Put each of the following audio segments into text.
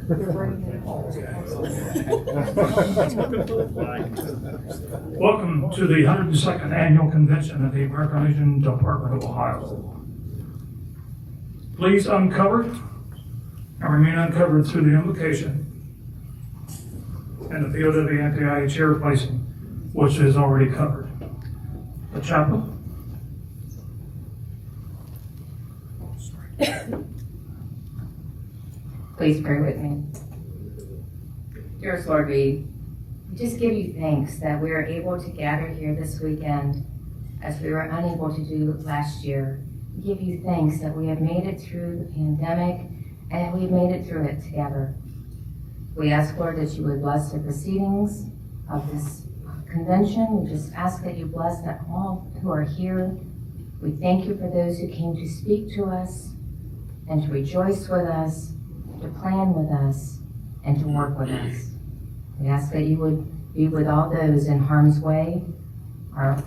Welcome to the 102nd Annual Convention of the American Legion Department of Ohio. Please uncover and remain uncovered through the invocation and the POW anti-IA chair placing, which is already covered. The chaplain. Please pray with me. Dearest Lord, we just give you thanks that we are able to gather here this weekend as we were unable to do last year. We give you thanks that we have made it through the pandemic and we've made it through it together. We ask, Lord, that you would bless the proceedings of this convention. We just ask that you bless all who are here. We thank you for those who came to speak to us and to rejoice with us, to plan with us, and to work with us. We ask that you would be with all those in harm's way,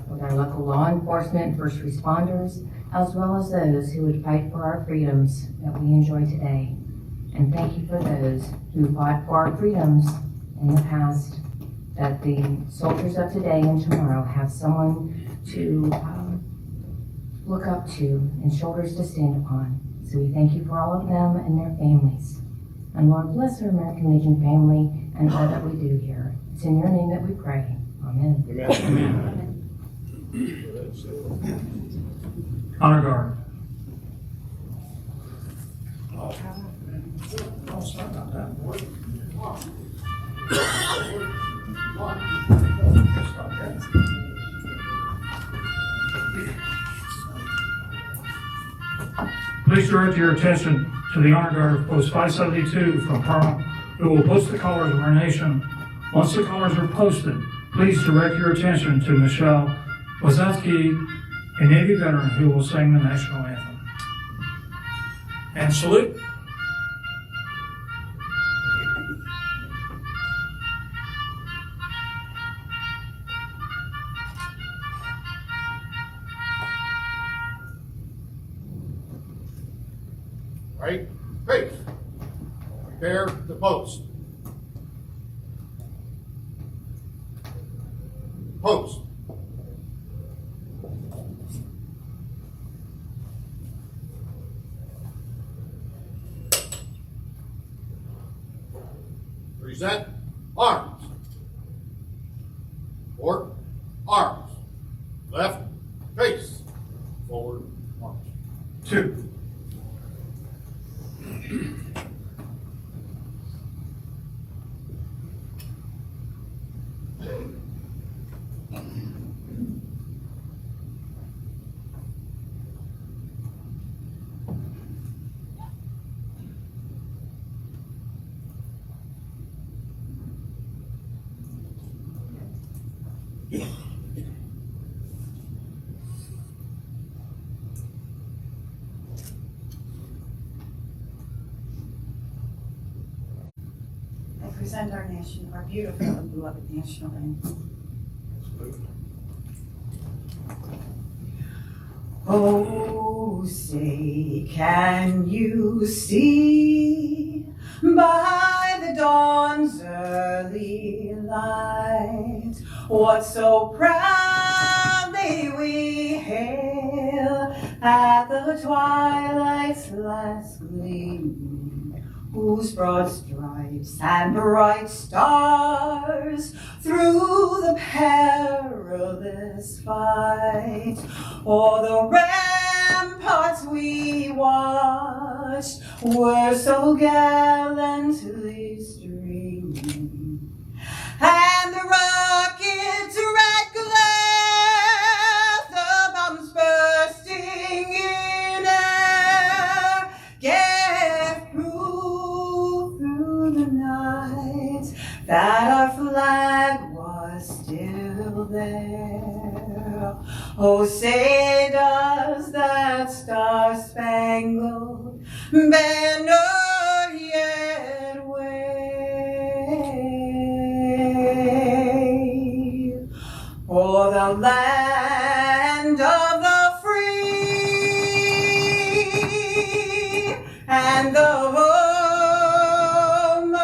with our local law enforcement and first responders, as well as those who would fight for our freedoms that we enjoy today. And thank you for those who fought for our freedoms in the past, that the soldiers of today and tomorrow have someone to look up to and shoulders to stand upon. So we thank you for all of them and their families. And Lord, bless our American Legion family and all that we do here. It's in your name that we pray. Amen. Amen. Honor guard. Oh, sorry about that. Please direct your attention to the honor guard of post 572 from Parma, who will post the colors of our nation. Once the colors are posted, please direct your attention to Michelle Wazowski, a Navy veteran who will sing the national anthem. And salute. Right, face. Prepare the post. Post. Present arms. Forward, arms. Left, face. Forward, arms. 2. Present our nation, our beautiful and beloved national anthem. Oh, say, can you see by the dawn's early light what so proudly we hail at the twilight's last gleam, whose broad stripes and bright stars through the perilous fight o'er the ramparts we watched were so gallantly streaming, and the rocket's red glare, the bombs bursting in air, gave proof through the night that our flag was still there. Oh, say does that star-spangled banner yet wave o'er the land of the free and the home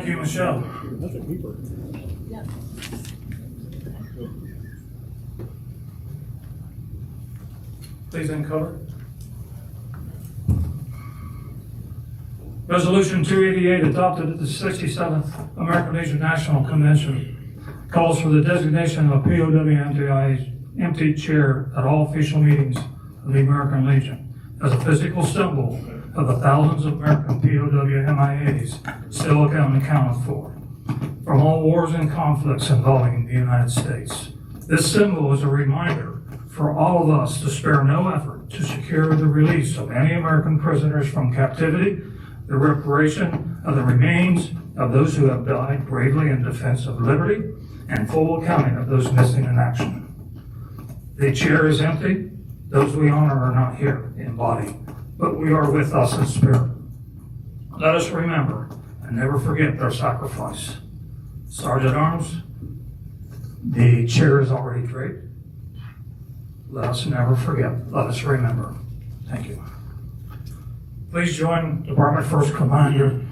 Thank you, Michelle. Please uncover. Resolution 288 adopted at the 67th American Legion National Convention calls for the designation of a POW empty chair at all official meetings of the American Legion as a physical symbol of the thousands of American POW MIAs still unaccounted for from all wars and conflicts involving the United States. This symbol is a reminder for all of us to spare no effort to secure the release of any American prisoners from captivity, the reparation of the remains of those who have died bravely in defense of liberty, and full accounting of those missing in action. The chair is empty. Those we honor are not here in body, but we are with us in spirit. Let us remember and never forget their sacrifice. Sergeant Arms, the chair is already draped. Let us never forget. Let us remember. Thank you. Please join Department First Commander,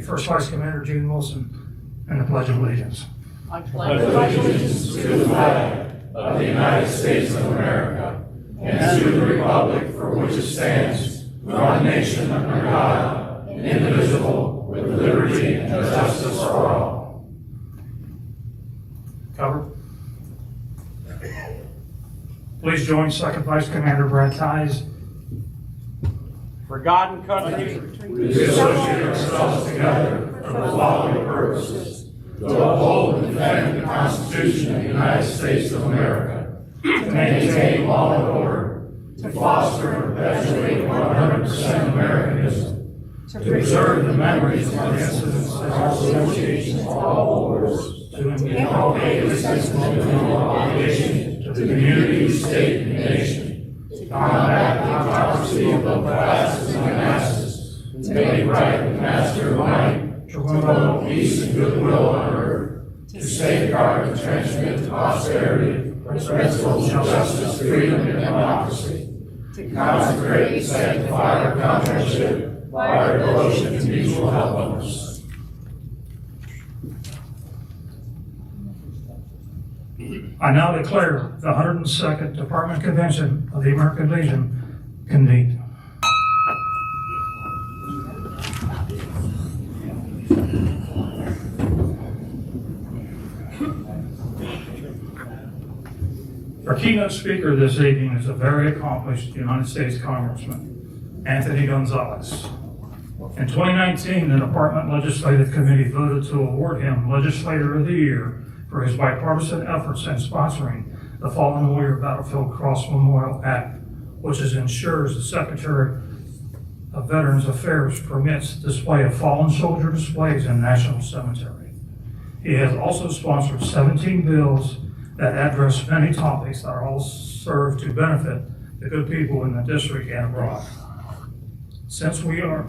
First Vice Commander Gene Wilson in the Pledge of Allegiance. I pledge allegiance to the flag of the United States of America and to the republic for which it stands, one nation under God, indivisible, with liberty and justice for all. Cover. Please join Second Vice Commander Brad Ties. For God and country, We associate ourselves together for the following purposes: to uphold and defend the Constitution of the United States of America, to maintain law and order, to foster and perpetuate 100% Americanism, to preserve the memories of our incidents and our associations for all wars, to inculcate a sense of mutual obligation to the community, state, and nation, to combat the hypocrisy of both classes and masses, to make right the master of might, to promote peace and goodwill on earth, to safeguard and transmit to posterity principles of justice, freedom, and democracy, to consecrate and sanctify our comradeship by our devotion to mutual helpfulness. I now declare the 102nd Department Convention of the American Legion convened. Our keynote speaker this evening is a very accomplished United States Congressman, Anthony Gonzalez. In 2019, the Department Legislative Committee voted to award him Legislator of the Year for his bipartisan efforts in sponsoring the Fallen Warrior Battlefield Cross Memorial Act, which ensures the Secretary of Veterans Affairs permits display of fallen soldier displays in National Cemetery. He has also sponsored 17 bills that address many topics that all serve to benefit the good people in the district and abroad. Since we are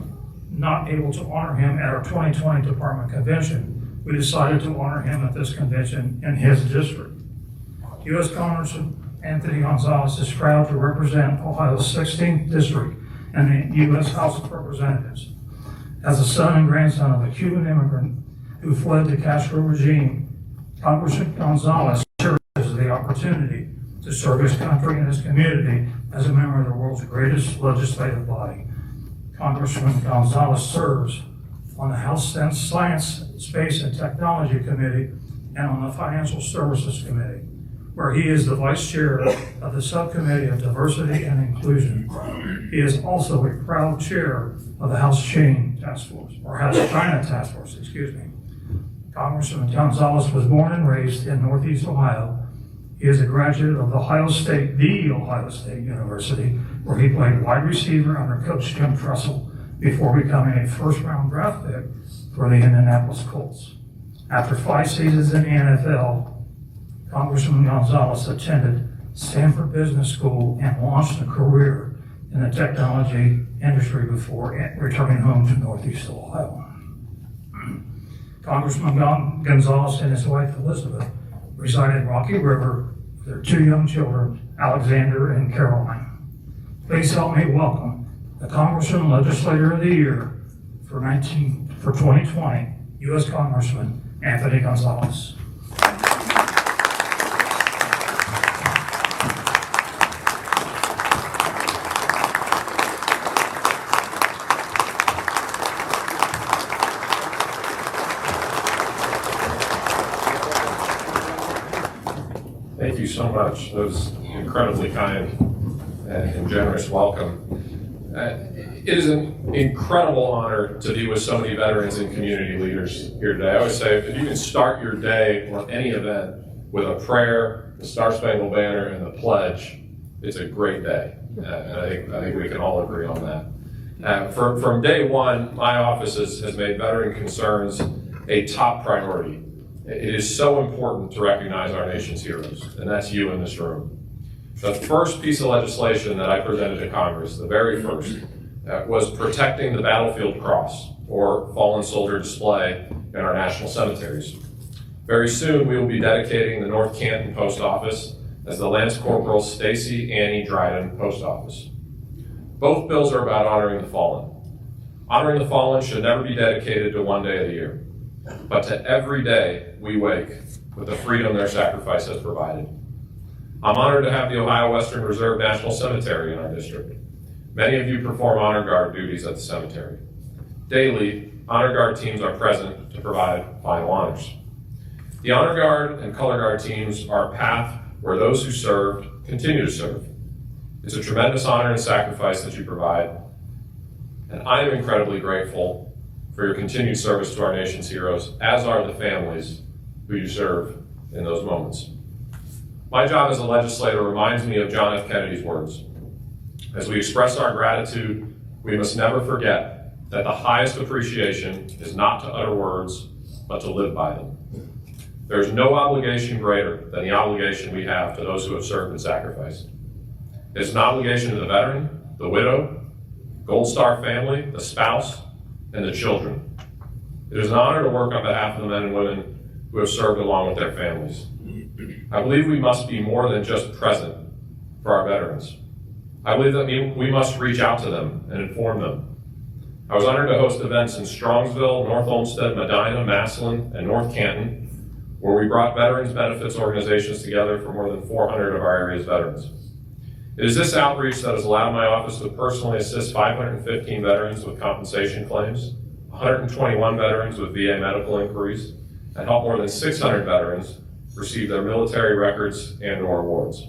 not able to honor him at our 2020 Department Convention, we decided to honor him at this convention in his district. U.S. Congressman Anthony Gonzalez is proud to represent Ohio's 16th district in the U.S. House of Representatives. As a son and grandson of a Cuban immigrant who fled the Castro regime, Congressman Gonzalez cherishes the opportunity to serve his country and his community as a member of the world's greatest legislative body. Congressman Gonzalez serves on the House Science, Space, and Technology Committee and on the Financial Services Committee, where he is the Vice Chair of the Subcommittee of Diversity and Inclusion. He is also a proud Chair of the House China Task Force. Congressman Gonzalez was born and raised in Northeast Ohio. He is a graduate of the Ohio State University, where he played wide receiver under Coach Jim Tressel before becoming a first-round draft pick for the Indianapolis Colts. After 5 seasons in the NFL, Congressman Gonzalez attended Stanford Business School and launched a career in the technology industry before returning home to Northeast Ohio. Congressman Gonzalez and his wife Elizabeth reside in Rocky River with their 2 young children, Alexander and Caroline. Please help me welcome the Congressman Legislator of the Year for 2020, U.S. Congressman Anthony Gonzalez. Thank you so much. That was incredibly kind and generous welcome. It is an incredible honor to be with so many veterans and community leaders here today. I always say, if you can start your day or any event with a prayer, the Star Spangled Banner, and the pledge, it's a great day. And I think we can all agree on that. From day one, my office has made veteran concerns a top priority. It is so important to recognize our nation's heroes, and that's you in this room. The first piece of legislation that I presented to Congress, the very first, was protecting the battlefield cross, or fallen soldier display, in our national cemeteries. Very soon, we will be dedicating the North Canton Post Office as the Lance Corporal Stacy Annie Dryden Post Office. Both bills are about honoring the fallen. Honoring the fallen should never be dedicated to one day of the year, but to every day we wake with the freedom their sacrifice has provided. I'm honored to have the Ohio Western Reserve National Cemetery in our district. Many of you perform honor guard duties at the cemetery. Daily, honor guard teams are present to provide final honors. The honor guard and color guard teams are a path where those who served continue to serve. It's a tremendous honor and sacrifice that you provide, and I am incredibly grateful for your continued service to our nation's heroes, as are the families who you serve in those moments. My job as a legislator reminds me of John F. Kennedy's words. As we express our gratitude, we must never forget that the highest appreciation is not to utter words, but to live by them. There is no obligation greater than the obligation we have to those who have served and sacrificed. It's an obligation to the veteran, the widow, Gold Star family, the spouse, and the children. It is an honor to work on behalf of the men and women who have served along with their families. I believe we must be more than just present for our veterans. I believe that we must reach out to them and inform them. I was honored to host events in Strongsville, North Olmsted, Medina, Massillon, and North Canton, where we brought veterans benefits organizations together for more than 400 of our area's veterans. It is this outreach that has allowed my office to personally assist 515 veterans with compensation claims, 121 veterans with VA medical inquiries, and help more than 600 veterans receive their military records and/or awards.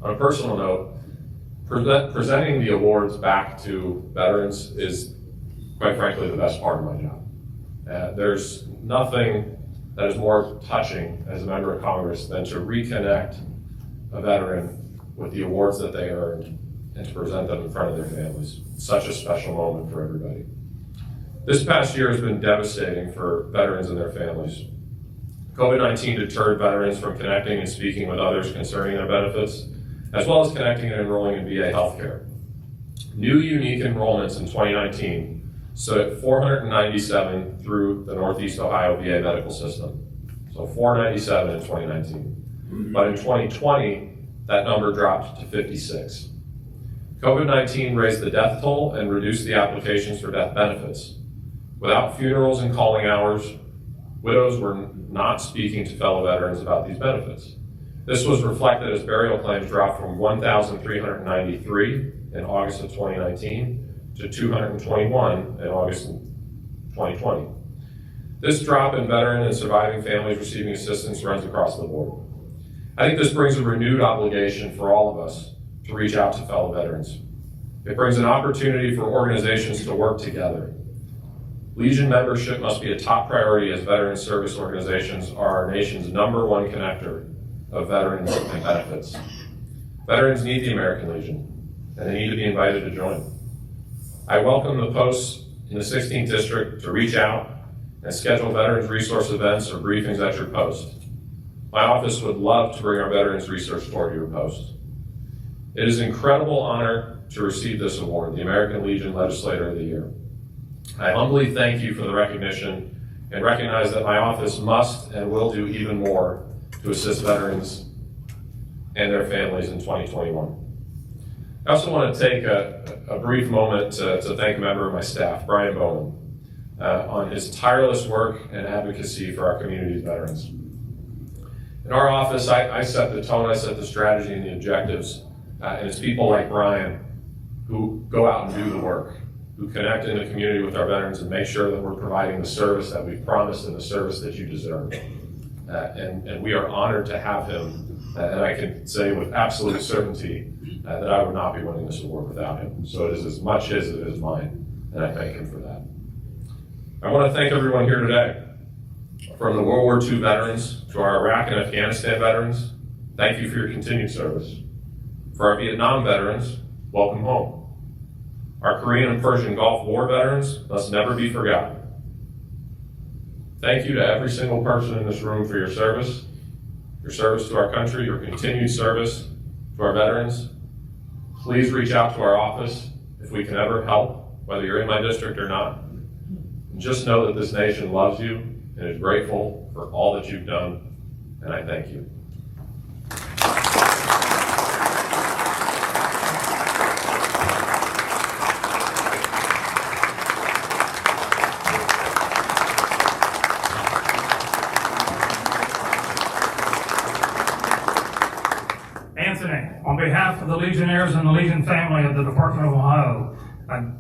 On a personal note, presenting the awards back to veterans is, quite frankly, the best part of my job. There's nothing that is more touching as a member of Congress than to reconnect a veteran with the awards that they earned and to present them in front of their families. It's such a special moment for everybody. This past year has been devastating for veterans and their families. COVID-19 deterred veterans from connecting and speaking with others concerning their benefits, as well as connecting and enrolling in VA healthcare. New unique enrollments in 2019 stood at 497 through the Northeast Ohio VA medical system. So 497 in 2019. But in 2020, that number dropped to 56. COVID-19 raised the death toll and reduced the applications for death benefits. Without funerals and calling hours, widows were not speaking to fellow veterans about these benefits. This was reflected as burial claims dropped from 1,393 in August of 2019 to 221 in August of 2020. This drop in veteran and surviving families receiving assistance runs across the board. I think this brings a renewed obligation for all of us to reach out to fellow veterans. It brings an opportunity for organizations to work together. Legion membership must be a top priority as veteran service organizations are our nation's #1 connector of veterans and benefits. Veterans need the American Legion, and they need to be invited to join. I welcome the posts in the 16th District to reach out and schedule veterans resource events or briefings at your post. My office would love to bring our veterans research tour to your post. It is an incredible honor to receive this award, the American Legion Legislator of the Year. I humbly thank you for the recognition and recognize that my office must and will do even more to assist veterans and their families in 2021. I also want to take a brief moment to thank a member of my staff, Brian Bowman. on his tireless work and advocacy for our community's veterans. In our office, I set the tone, I set the strategy and the objectives, and it's people like Brian who go out and do the work, who connect in the community with our veterans and make sure that we're providing the service that we've promised and the service that you deserve. And we are honored to have him, and I can say with absolute certainty that I would not be winning this award without him. So it is as much his as it is mine, and I thank him for that. I want to thank everyone here today. From the World War II veterans to our Iraq and Afghanistan veterans, thank you for your continued service. For our Vietnam veterans, welcome home. Our Korean and Persian Gulf War veterans must never be forgotten. Thank you to every single person in this room for your service to our country, your continued service to our veterans. Please reach out to our office if we can ever help, whether you're in my district or not. And just know that this nation loves you and is grateful for all that you've done, and I thank you. Anthony, on behalf of the Legionnaires and the Legion family of the Department of Ohio, I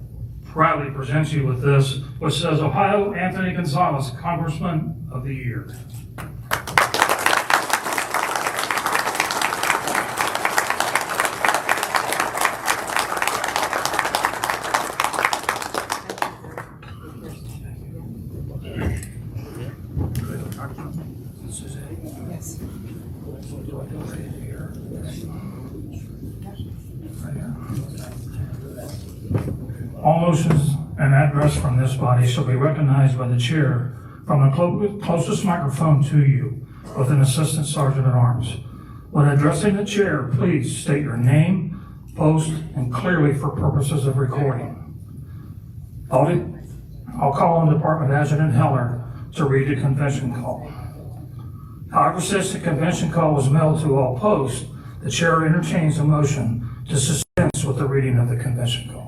proudly present you with this, which says, Ohio Anthony Gonzalez, Congressman of the Year. All motions and address from this body shall be recognized by the chair from the closest microphone to you with an assistant sergeant at arms. When addressing the chair, please state your name, post, and clearly for purposes of recording. I'll call on Department Adjutant Heller to read the convention call. However, since the convention call was mailed to all posts, the chair entertains a motion to dispense with the reading of the convention call.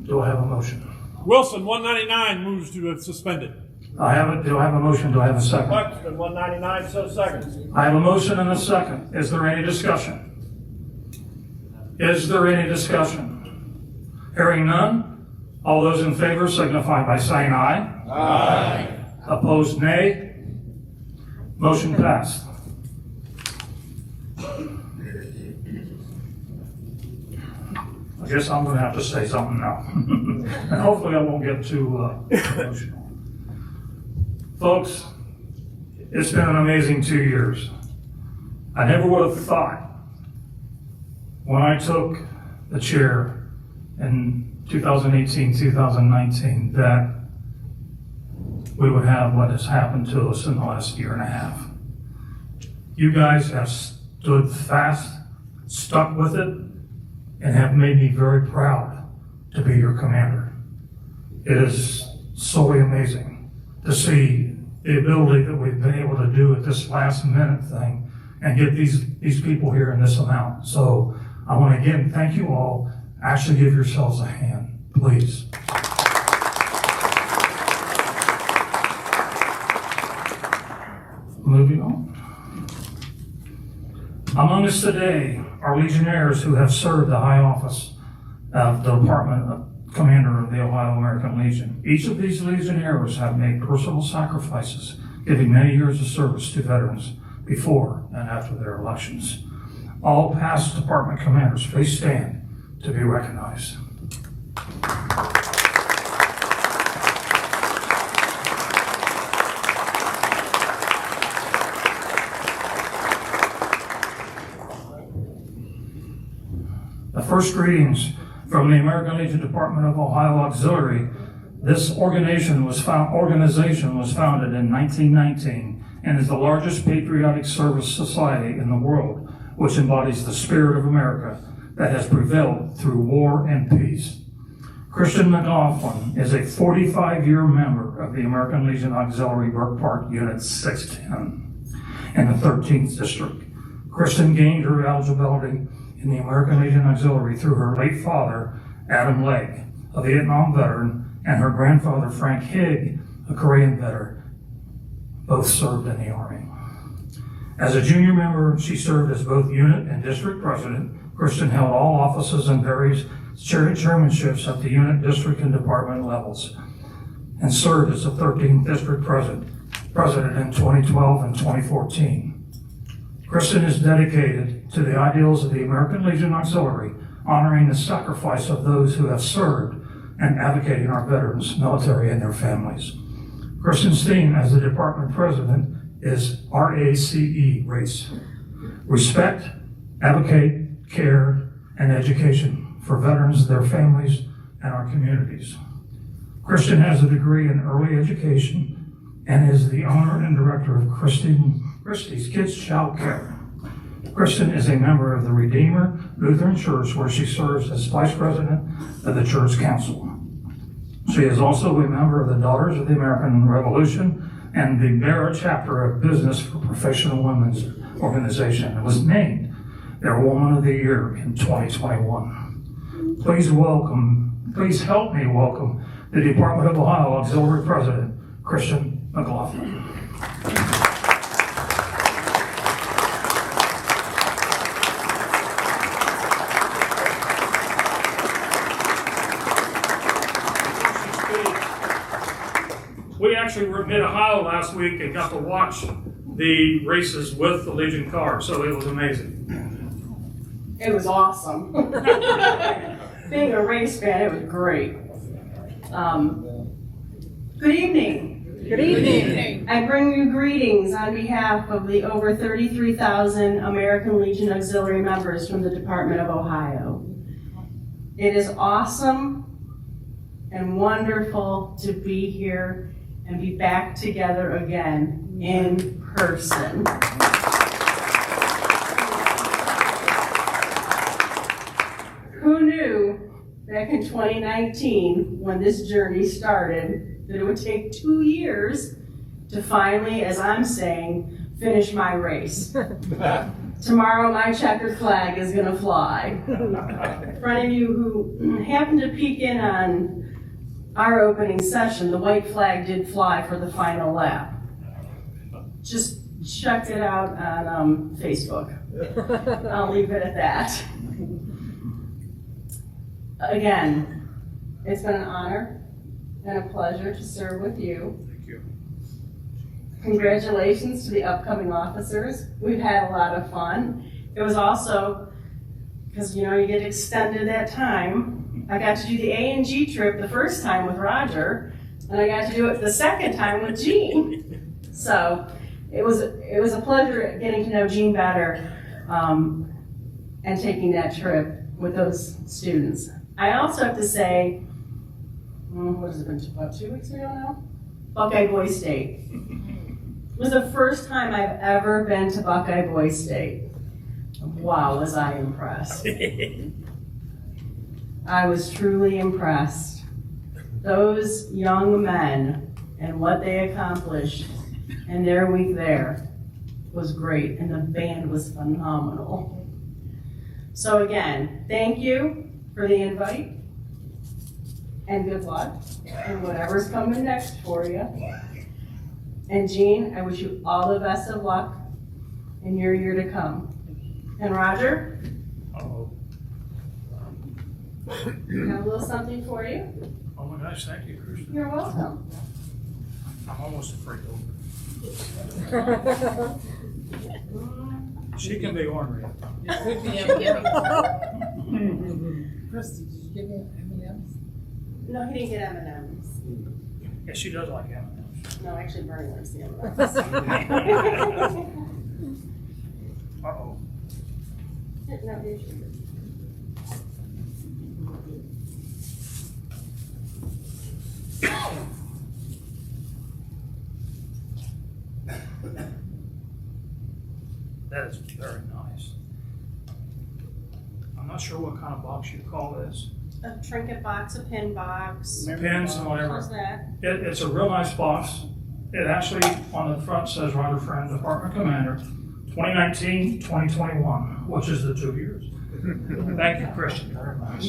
Do I have a motion? Wilson, 199, moves to suspend it. Do I have a motion? Do I have a second? Buxton, 199, so seconds. I have a motion and a second. Is there any discussion? Is there any discussion? Hearing none, all those in favor signify by saying aye. Aye. Opposed, nay. Motion passed. I guess I'm going to have to say something now. And hopefully I won't get too emotional. Folks, it's been an amazing 2 years. I never would have thought when I took the chair in 2018, 2019, that we would have what has happened to us in the last year and a half. You guys have stood fast, stuck with it, and have made me very proud to be your commander. It is so amazing to see the ability that we've been able to do at this last minute thing and get these people here in this amount. So I want to again thank you all. Actually give yourselves a hand, please. Moving on. Among us today are Legionnaires who have served the high office of the Department Commander of the Ohio American Legion. Each of these Legionnaires have made personal sacrifices, giving many years of service to veterans before and after their elections. All past department commanders, please stand to be recognized. The first greetings from the American Legion Department of Ohio Auxiliary. This organization was founded in 1919 and is the largest patriotic service society in the world, which embodies the spirit of America that has prevailed through war and peace. Christian McLaughlin is a 45-year member of the American Legion Auxiliary Burke Park Unit 610 in the 13th District. Christian gained her eligibility in the American Legion Auxiliary through her late father, Adam Legg, a Vietnam veteran and her grandfather, Frank Higg, a Korean veteran. Both served in the Army. As a junior member, she served as both unit and district president. Kristen held all offices and various chairmanships at the unit, district, and department levels, and served as the 13th district president in 2012 and 2014. Kristen is dedicated to the ideals of the American Legion Auxiliary, honoring the sacrifice of those who have served and advocating our veterans, military, and their families. Kristen's theme as the department president is RACE, RACE. Respect, advocate, care, and education for veterans, their families, and our communities. Kristen has a degree in early education and is the owner and director of Christie's Kids Child Care. Kristen is a member of the Redeemer Lutheran Church, where she serves as vice president of the church council. She is also a member of the Daughters of the American Revolution and the Beara chapter of Business for Professional Women's Organization, and was named their Woman of the Year in 2021. Please help me welcome the Department of Ohio Auxiliary President, Christian McLaughlin. We actually were in Mid-Ohio last week and got to watch the races with the Legion car, so it was amazing. It was awesome. Being a race fan, it was great. Good evening. Good evening. I bring you greetings on behalf of the over 33,000 American Legion Auxiliary members from the Department of Ohio. It is awesome and wonderful to be here and be back together again in person. Who knew back in 2019, when this journey started, that it would take 2 years to finally, as I'm saying, finish my race. Tomorrow my checkered flag is gonna fly. For any of you who happened to peek in on our opening session, the white flag did fly for the final lap. Just check it out on Facebook. I'll leave it at that. Again, it's been an honor and a pleasure to serve with you. Thank you. Congratulations to the upcoming officers. We've had a lot of fun. It was also, because you get extended that time, I got to do the A&G trip the first time with Roger, and I got to do it the second time with Jean. So it was a pleasure getting to know Jean better and taking that trip with those students. I also have to say, what has it been, about 2 weeks ago now? Buckeye Boys State. It was the first time I've ever been to Buckeye Boys State. Wow, was I impressed. I was truly impressed. Those young men and what they accomplished in their week there was great, and the band was phenomenal. So again, thank you for the invite, and good luck in whatever's coming next for you. And Jean, I wish you all the best of luck in your year to come. And Roger, I have a little something for you. Oh my gosh, thank you, Christian. You're welcome. I'm almost afraid to open it. She can be ornery. Christy, did you give me M&M's? No, he didn't get M&M's. Yeah, she does like M&M's. No, actually, Bernie likes the M&M's. Uh-oh. No, here's yours. That is very nice. I'm not sure what kind of box you call this. A trinket box, a pin box. Pins and whatever. How's that? It's a real nice box. It actually, on the front says Roger Friend, Department Commander, 2019, 2021, which is the 2 years. Thank you, Christian, very much.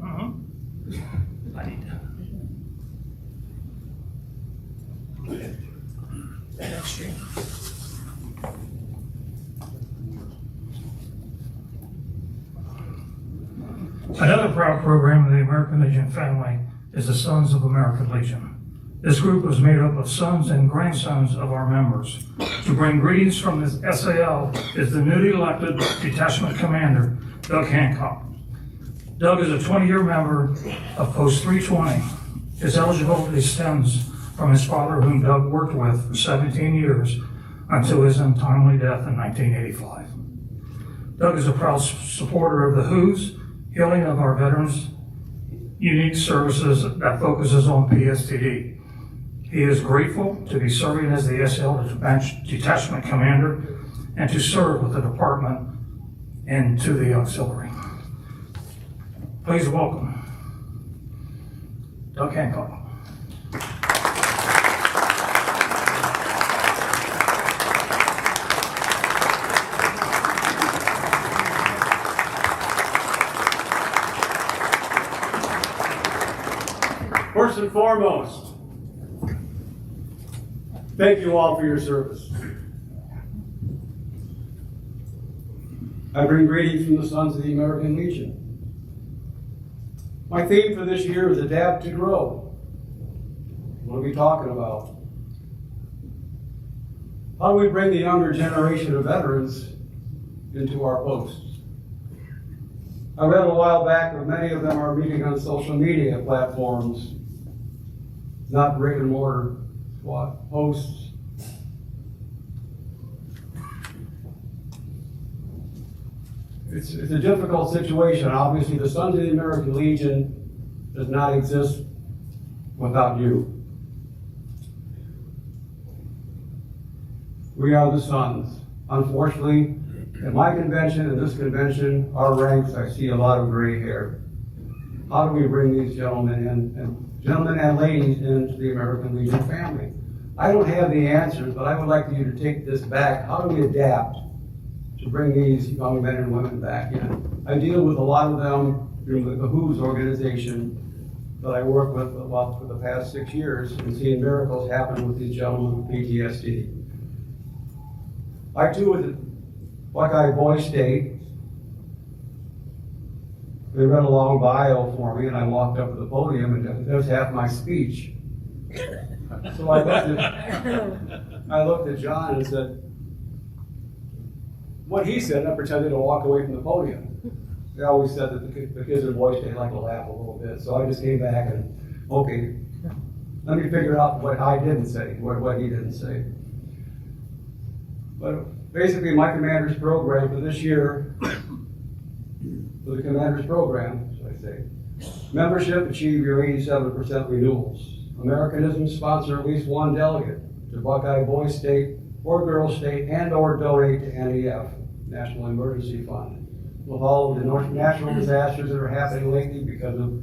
I need to. Another proud program of the American Legion family is the Sons of American Legion. This group was made up of sons and grandsons of our members. To bring greetings from the SAL is the newly elected detachment commander, Doug Hancock. Doug is a 20-year member of Post 320. His eligibility stems from his father, whom Doug worked with for 17 years until his untimely death in 1985. Doug is a proud supporter of the WHO's Healing of Our Veterans Unique Services that focuses on PSTD. He is grateful to be serving as the SL Detachment Commander and to serve with the department and to the auxiliary. Please welcome Doug Hancock. First and foremost, thank you all for your service. I bring greetings from the Sons of the American Legion. My theme for this year is Adapt to Grow. What are we talking about? How do we bring the younger generation of veterans into our posts? I read a while back that many of them are meeting on social media platforms, not brick and mortar posts. It's a difficult situation. Obviously, the Sons of the American Legion does not exist without you. We are the Sons. Unfortunately, at my convention and this convention, our ranks, I see a lot of gray hair. How do we bring these gentlemen and ladies into the American Legion family? I don't have the answers, but I would like you to take this back. How do we adapt to bring these young men and women back in? I deal with a lot of them through the WHO's organization that I work with for the past 6 years and seeing miracles happen with these gentlemen with PTSD. I too was at Buckeye Boy State. They read a long bio for me, and I walked up to the podium, and that was half my speech. So I looked at John and said, what he said, and I pretended to walk away from the podium. They always said that the kids at Boy State like to laugh a little bit, so I just came back and, okay, let me figure out what I didn't say, what he didn't say. But basically, my commander's program for this year, for the commander's program, should I say, membership, achieve your 87% renewals. Americanism, sponsor at least one delegate to Buckeye Boy State or Girl State and/or donate to NEF, National Emergency Fund. With all of the natural disasters that are happening lately because of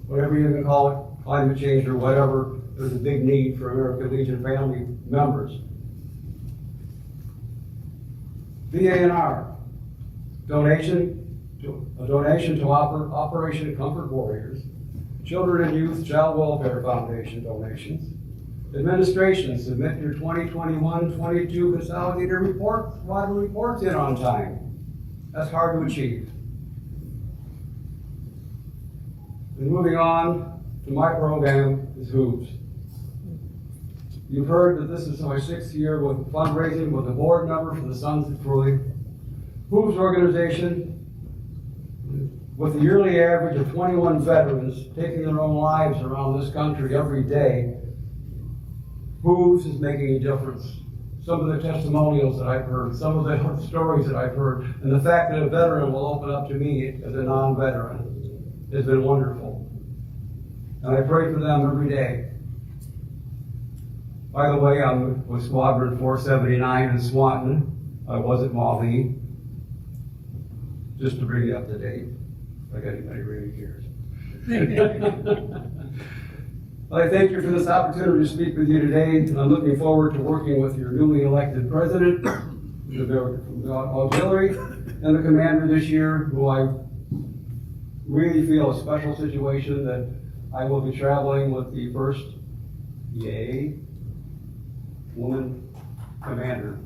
whatever you can call it, climate change or whatever, there's a big need for American Legion family members. VA&R, donation to Operation Comfort Warriors, Children and Youth Child Welfare Foundation donations. Administration, submit your 2021-22 consolidated water reports in on time. That's hard to achieve. And moving on to my program is WHO's. You've heard that this is my 6th year with fundraising with a board member for the Sons of Troy. WHO's organization, with a yearly average of 21 veterans taking their own lives around this country every day, WHO's is making a difference. Some of the testimonials that I've heard, some of the stories that I've heard, and the fact that a veteran will open up to me as a non-veteran has been wonderful. And I pray for them every day. By the way, I'm with Squadron 479 in Swanton. I was at Mauvie. Just to bring you up to date. If I got anybody really cares. I thank you for this opportunity to speak with you today. I'm looking forward to working with your newly elected president, the auxiliary, and the commander this year, who I really feel a special situation that I will be traveling with the first woman commander.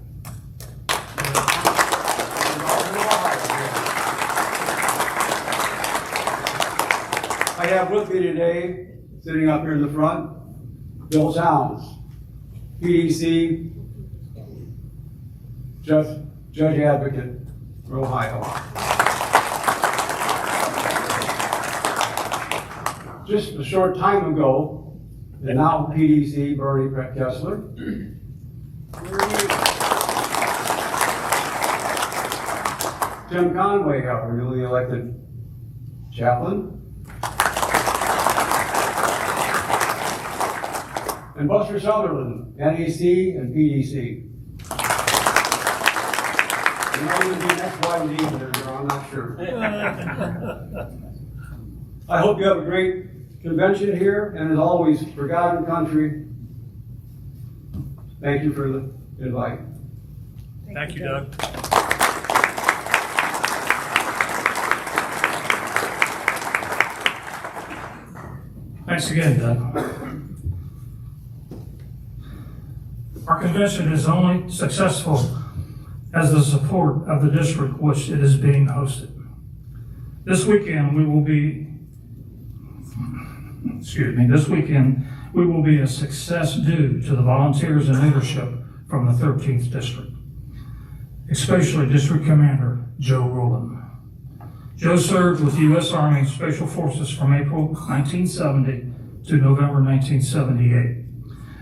I have with me today, sitting up here in the front, Bill Towns, PDC Judge Advocate for Ohio. Just a short time ago, the now PDC Bernie Kessler Tim Conway, our newly elected chaplain, and Buster Sutherland, NEC and PDC. It might even be XYZ, I'm not sure. I hope you have a great convention here, and as always, for God and country, thank you for the invite. Thank you, Doug. Thanks again, Doug. Our convention is only successful as the support of the district which it is being hosted. This weekend we will be a success due to the volunteers and leadership from the 13th District, especially District Commander Joe Rowland. Joe served with the U.S. Army Special Forces from April 1970 to November 1978.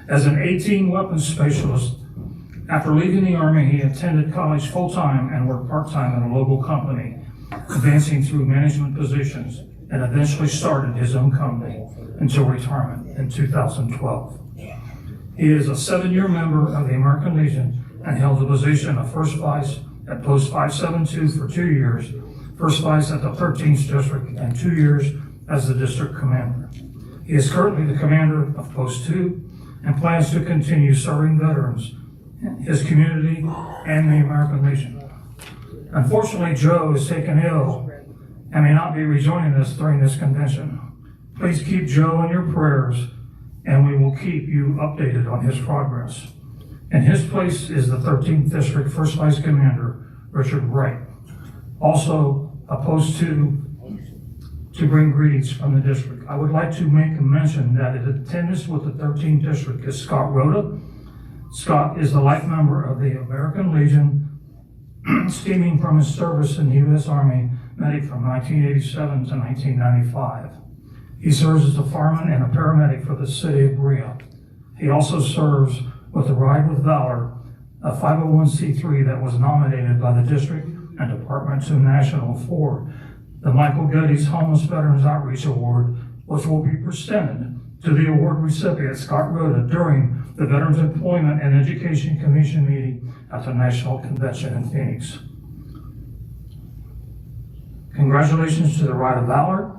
As an 18 weapons specialist, after leaving the Army, he attended college full-time and worked part-time at a local company, advancing through management positions, and eventually started his own company until retirement in 2012. He is a 7-year member of the American Legion and held the position of First Vice at Post 572 for 2 years, First Vice at the 13th District, and 2 years as the District Commander. He is currently the Commander of Post 2 and plans to continue serving veterans, his community, and the American Legion. Unfortunately, Joe is taken ill and may not be rejoining us during this convention. Please keep Joe in your prayers, and we will keep you updated on his progress. In his place is the 13th District First Vice Commander, Richard Wright, also a Post 2 to bring greetings from the district. I would like to make a mention that in attendance with the 13th District is Scott Rhoda. Scott is a life member of the American Legion, stemming from his service in the U.S. Army medic from 1987 to 1995. He serves as a fireman and a paramedic for the city of Berea. He also serves with the Ride with Valor, a 501c3 that was nominated by the district and Department to National for the Michael Geddes Homeless Veterans Outreach Award, which will be presented to the award recipient, Scott Rhoda, during the Veterans Employment and Education Commission meeting at the National Convention in Phoenix. Congratulations to the Ride of Valor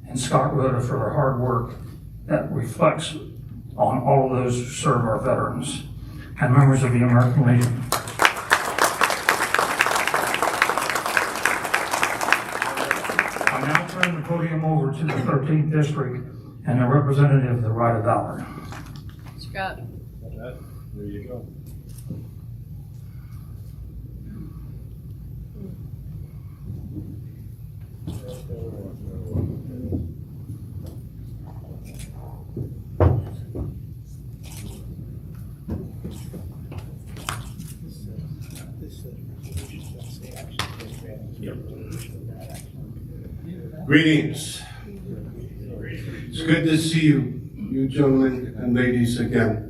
and Scott Rhoda for their hard work that reflects on all of those who serve our veterans and members of the American Legion. I now turn the podium over to the 13th District and a representative of the Ride of Valor. Scott. There you go. Greetings. It's good to see you gentlemen and ladies again.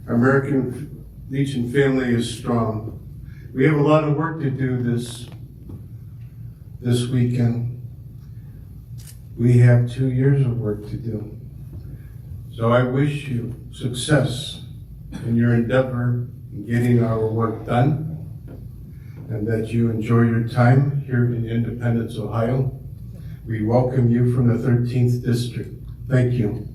Our American Legion family is strong. We have a lot of work to do this weekend. We have 2 years of work to do. So I wish you success in your endeavor in getting our work done, and that you enjoy your time here in Independence, Ohio. We welcome you from the 13th District. Thank you.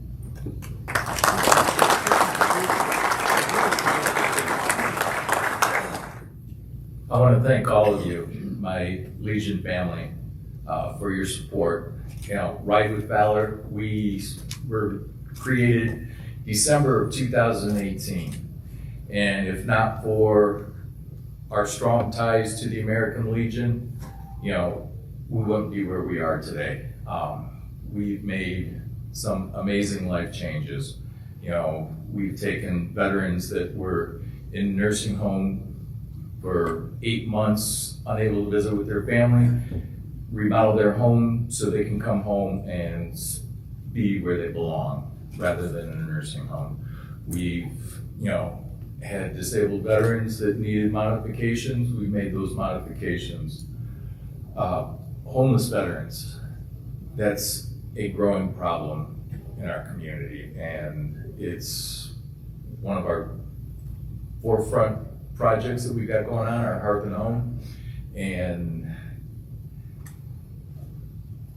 I want to thank all of you, my Legion family, for your support. You know, Ride with Valor, we were created December of 2018. And if not for our strong ties to the American Legion, you know, we wouldn't be where we are today. We've made some amazing life changes. You know, we've taken veterans that were in nursing home for 8 months, unable to visit with their family, remodel their home so they can come home and be where they belong rather than in a nursing home. We've, you know, had disabled veterans that needed modifications. We made those modifications. Homeless veterans, that's a growing problem in our community, and it's one of our forefront projects that we've got going on, our Hearth and Home. And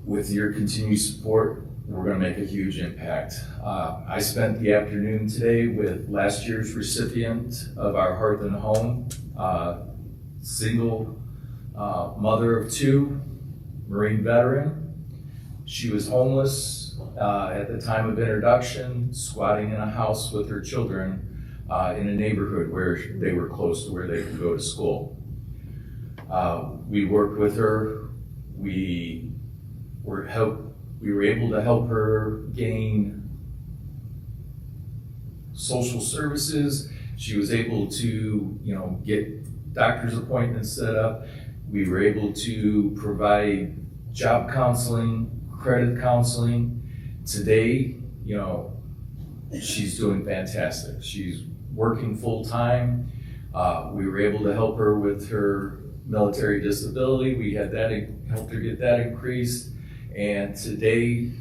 with your continued support, we're going to make a huge impact. I spent the afternoon today with last year's recipient of our Hearth and Home, single mother of 2, Marine veteran. She was homeless at the time of introduction, squatting in a house with her children in a neighborhood where they were close to where they could go to school. We worked with her. We were able to help her gain social services. She was able to, you know, get doctor's appointments set up. We were able to provide job counseling, credit counseling. Today, you know, she's doing fantastic. She's working full time. We were able to help her with her military disability. We had that, helped her get that increased. And today,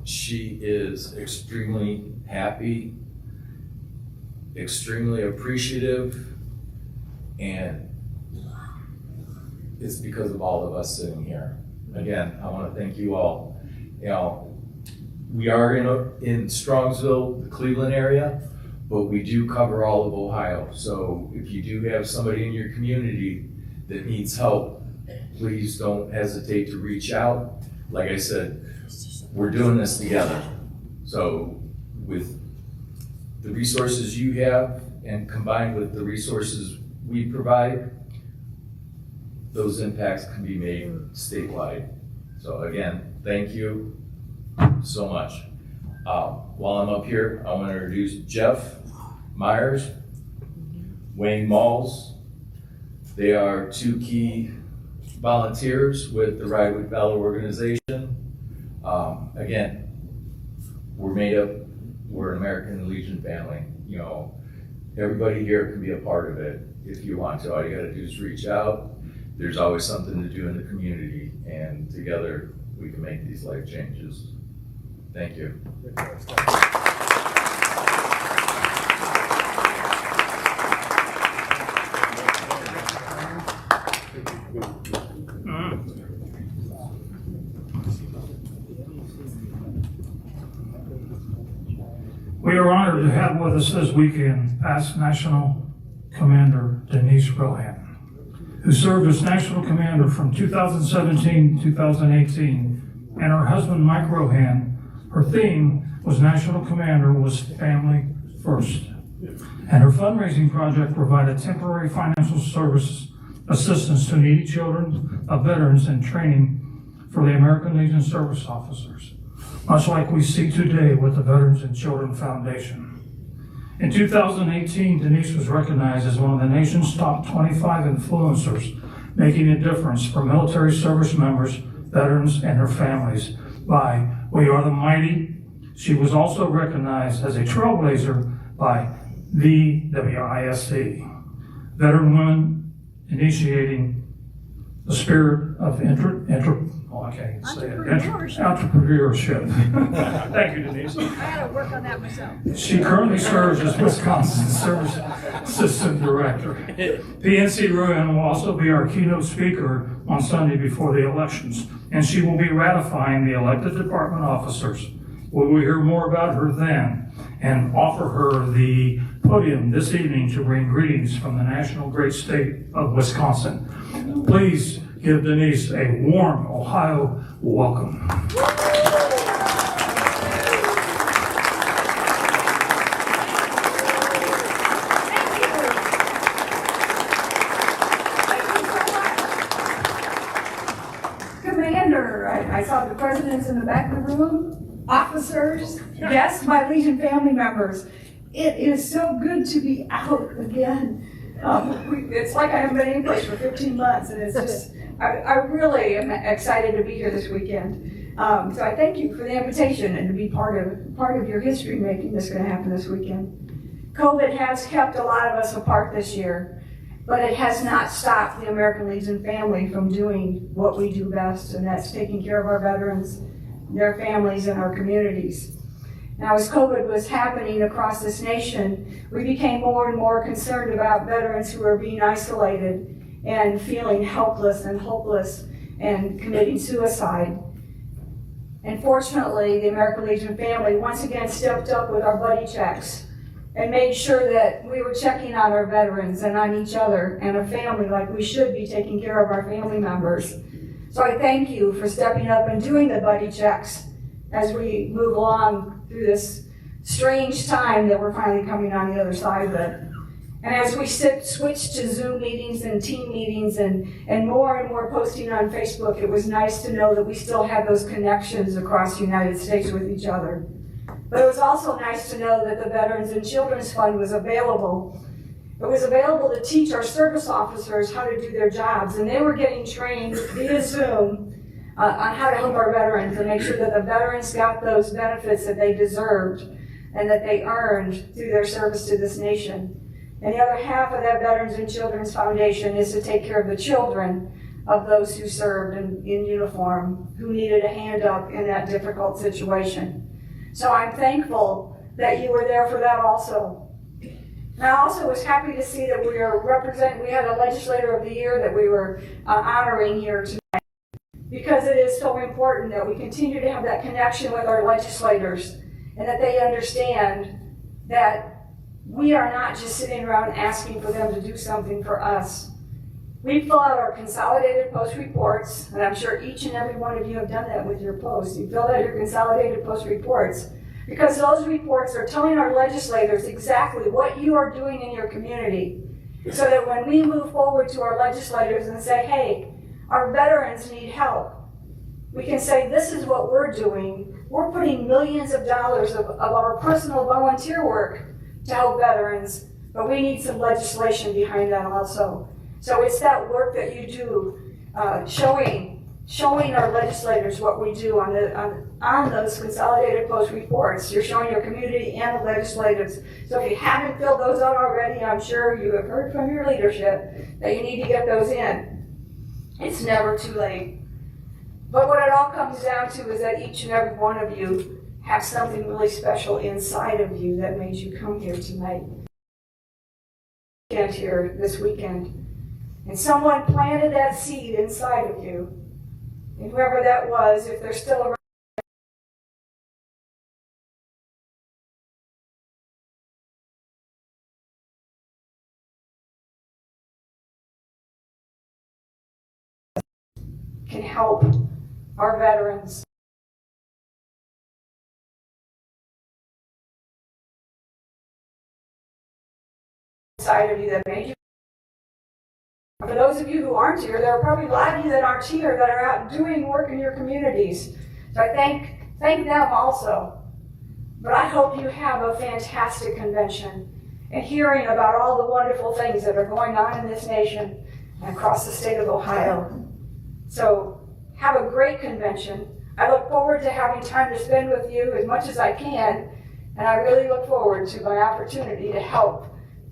she is extremely happy, extremely appreciative, and it's because of all of us sitting here. Again, I want to thank you all. You know, we are in Strongsville, the Cleveland area, but we do cover all of Ohio. So if you do have somebody in your community that needs help, please don't hesitate to reach out. Like I said, we're doing this together. So with the resources you have and combined with the resources we provide, those impacts can be made statewide. So again, thank you so much. While I'm up here, I want to introduce Jeff Myers, Wayne Malls. They are 2 key volunteers with the Ride with Valor organization. Again, we're an American Legion family. You know, everybody here can be a part of it if you want to. All you gotta do is reach out. There's always something to do in the community, and together we can make these life changes. Thank you. We are honored to have with us this weekend past National Commander Denise Rohan, who served as National Commander from 2017 to 2018, and her husband Mike Rohan. Her theme was National Commander was Family First, and her fundraising project provided temporary financial service assistance to needy children of veterans and training for the American Legion service officers, much like we see today with the Veterans and Children Foundation. In 2018, Denise was recognized as one of the nation's top 25 influencers, making a difference for military service members, veterans, and their families by We Are the Mighty. She was also recognized as a trailblazer by the WISC, Veteran Women Initiating the Spirit of Entrepreneurship. Thank you, Denise. I gotta work on that myself. She currently serves as Wisconsin Service Assistant Director. PNC Rohan will also be our keynote speaker on Sunday before the elections, and she will be ratifying the elected department officers. We will hear more about her then and offer her the podium this evening to bring greetings from the national great state of Wisconsin. Please give Denise a warm Ohio welcome. Commander, I saw the presidents in the back of the room, officers, yes, my Legion family members. It is so good to be out again. It's like I haven't been anyplace for 15 months, and it's just, I really am excited to be here this weekend. So I thank you for the invitation and to be part of your history making that's going to happen this weekend. COVID has kept a lot of us apart this year, but it has not stopped the American Legion family from doing what we do best, and that's taking care of our veterans, their families, and our communities. Now, as COVID was happening across this nation, we became more and more concerned about veterans who are being isolated and feeling helpless and hopeless and committing suicide. And fortunately, the American Legion family once again stepped up with our buddy checks and made sure that we were checking on our veterans and on each other and a family like we should be taking care of our family members. So I thank you for stepping up and doing the buddy checks as we move along through this strange time that we're finally coming on the other side of it. And as we switch to Zoom meetings and team meetings and more posting on Facebook, it was nice to know that we still have those connections across the United States with each other. But it was also nice to know that the Veterans and Children's Fund was available. It was available to teach our service officers how to do their jobs, and they were getting trained via Zoom on how to help our veterans and make sure that the veterans got those benefits that they deserved and that they earned through their service to this nation. And the other half of that Veterans and Children's Foundation is to take care of the children of those who served in uniform, who needed a hand up in that difficult situation. So I'm thankful that you were there for that also. And I also was happy to see that we had a Legislator of the Year that we were honoring here tonight, because it is so important that we continue to have that connection with our legislators and that they understand that we are not just sitting around asking for them to do something for us. We fill out our consolidated post reports, and I'm sure each and every one of you have done that with your posts. You fill out your consolidated post reports because those reports are telling our legislators exactly what you are doing in your community, so that when we move forward to our legislators and say, hey, our veterans need help, we can say, this is what we're doing. We're putting millions of dollars of our personal volunteer work to help veterans, but we need some legislation behind that also. So it's that work that you do, showing our legislators what we do on those consolidated post reports. You're showing your community and the legislators. So if you haven't filled those out already, I'm sure you have heard from your leadership that you need to get those in. It's never too late. But what it all comes down to is that each and every one of you have something really special inside of you that made you come here tonight. Here this weekend. And someone planted that seed inside of you. And whoever that was, if they're still around, can help our veterans. Inside of you that made you. For those of you who aren't here, there are probably a lot of you that aren't here that are out doing work in your communities. So I thank them also. But I hope you have a fantastic convention and hearing about all the wonderful things that are going on in this nation and across the state of Ohio. So have a great convention. I look forward to having time to spend with you as much as I can, and I really look forward to my opportunity to help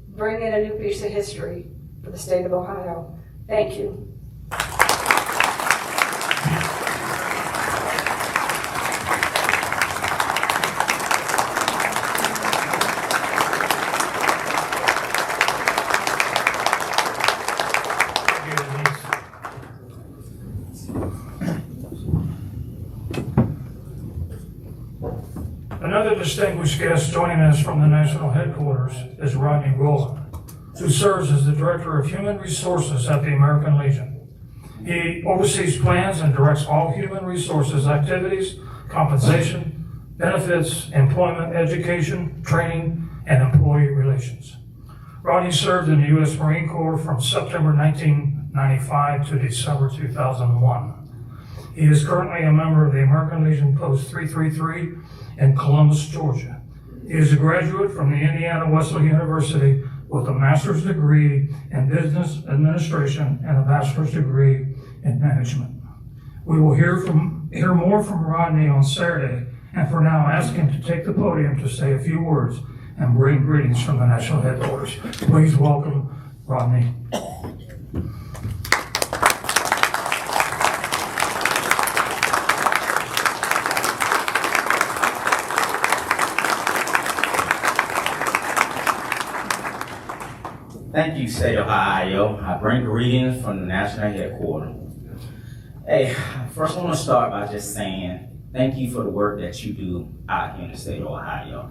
bring in a new piece of history for the state of Ohio. Thank you. Another distinguished guest joining us from the national headquarters is Rodney Rowland, who serves as the Director of Human Resources at the American Legion. He oversees plans and directs all human resources activities, compensation, benefits, employment, education, training, and employee relations. Rodney served in the U.S. Marine Corps from September 1995 to December 2001. He is currently a member of the American Legion Post 333 in Columbus, Georgia. He is a graduate from the Indiana Wesleyan University with a master's degree in business administration and a bachelor's degree in management. We will hear more from Rodney on Saturday, and for now ask him to take the podium to say a few words and bring greetings from the national headquarters. Please welcome Rodney. Thank you, State of Ohio. I bring greetings from the national headquarters. Hey, first I want to start by just saying thank you for the work that you do out here in the state of Ohio.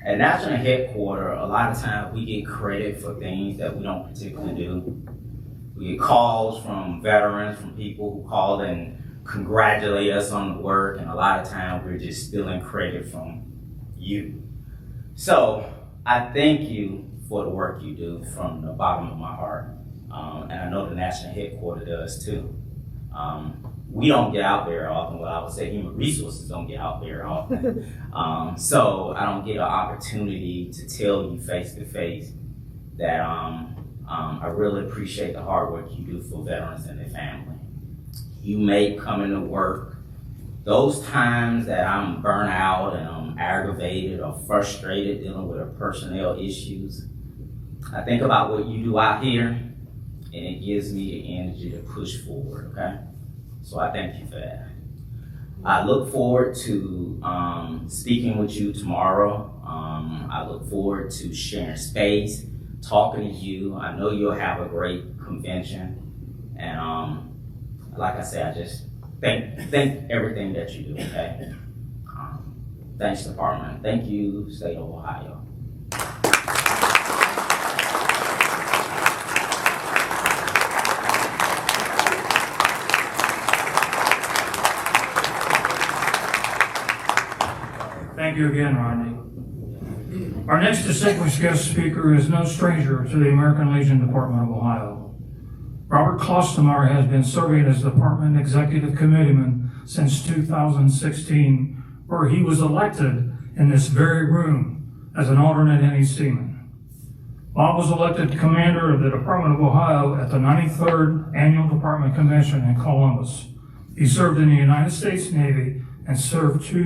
At national headquarters, a lot of times we get credit for things that we don't particularly do. We get calls from veterans, from people who call and congratulate us on the work, and a lot of times we're just stealing credit from you. So I thank you for the work you do from the bottom of my heart. And I know the national headquarters does too. We don't get out there often. Well, I would say human resources don't get out there often. So I don't get an opportunity to tell you face to face that I really appreciate the hard work you do for veterans and their family. You make coming to work those times that I'm burnt out and I'm aggravated or frustrated dealing with personnel issues. I think about what you do out here, and it gives me the energy to push forward, okay? So I thank you for that. I look forward to speaking with you tomorrow. I look forward to sharing space, talking to you. I know you'll have a great convention. And like I said, I just thank everything that you do, okay? Thanks, Department. Thank you, State of Ohio. Thank you again, Rodney. Our next distinguished guest speaker is no stranger to the American Legion Department of Ohio. Robert Klostermeyer has been serving as Department Executive Committeeman since 2016, where he was elected in this very room as an alternate NECman. Bob was elected Commander of the Department of Ohio at the 93rd Annual Department Convention in Columbus. He served in the United States Navy and served 2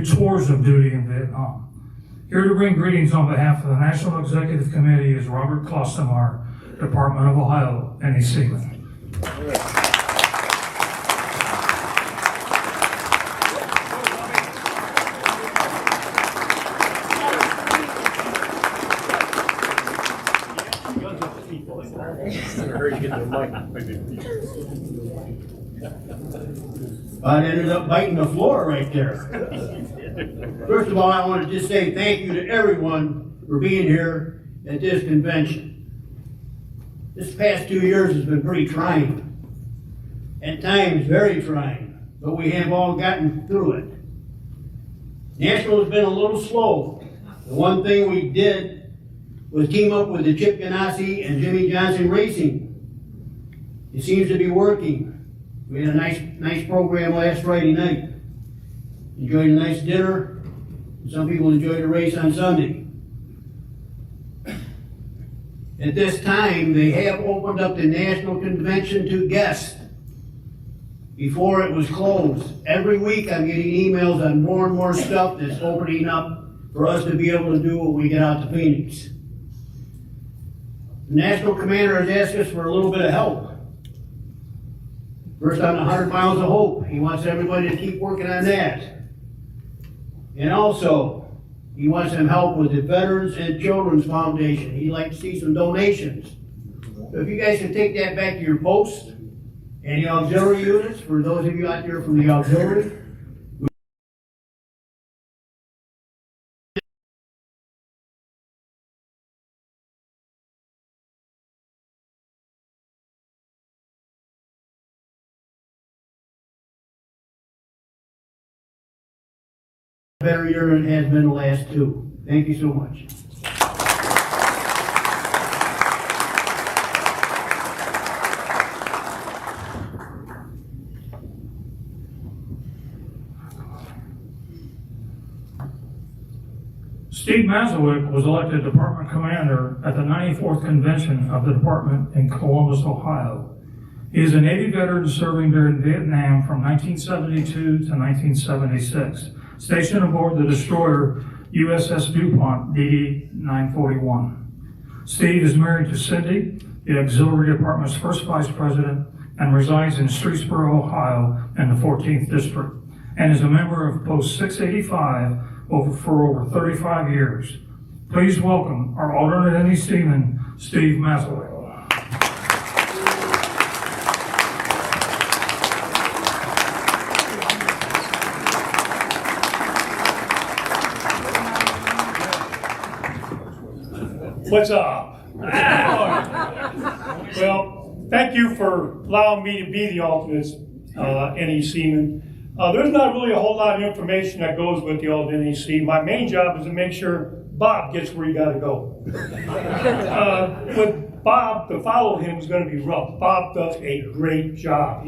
tours of duty in Vietnam. Here to bring greetings on behalf of the National Executive Committee is Robert Klostermeyer, Department of Ohio, NECman. I ended up biting the floor right there. First of all, I want to just say thank you to everyone for being here at this convention. This past 2 years has been pretty trying. At times, very trying, but we have all gotten through it. Nashville has been a little slow. The one thing we did was team up with the Chip Ganassi and Jimmy Johnson Racing. It seems to be working. We had a nice program last Friday night. Enjoyed a nice dinner. Some people enjoyed the race on Sunday. At this time, they have opened up the National Convention to guests. Before it was closed. Every week I'm getting emails on more and more stuff that's opening up for us to be able to do when we get out to Phoenix. The National Commander has asked us for a little bit of help. First on the 100 Miles of Hope. He wants everybody to keep working on that. And also, he wants some help with the Veterans and Children's Foundation. He'd like to see some donations. So if you guys can take that back to your post and the auxiliary units, for those of you out there from the auxiliary, better year than it has been the last two. Thank you so much. Steve Mazowick was elected department commander at the 94th convention of the department in Columbus, Ohio. He is a Navy veteran serving during Vietnam from 1972 to 1976, stationed aboard the destroyer USS DuPont DD-941. Steve is married to Cindy, the auxiliary department's first vice president, and resides in Streetsboro, Ohio in the 14th district, and is a member of Post 685 for over 35 years. Please welcome our alternate NE Seaman, Steve Mazowick. What's up? Well, thank you for allowing me to be the alternate NE Seaman. There's not really a whole lot of information that goes with the old NEC. My main job is to make sure Bob gets where he got to go. With Bob, to follow him is going to be rough. Bob does a great job.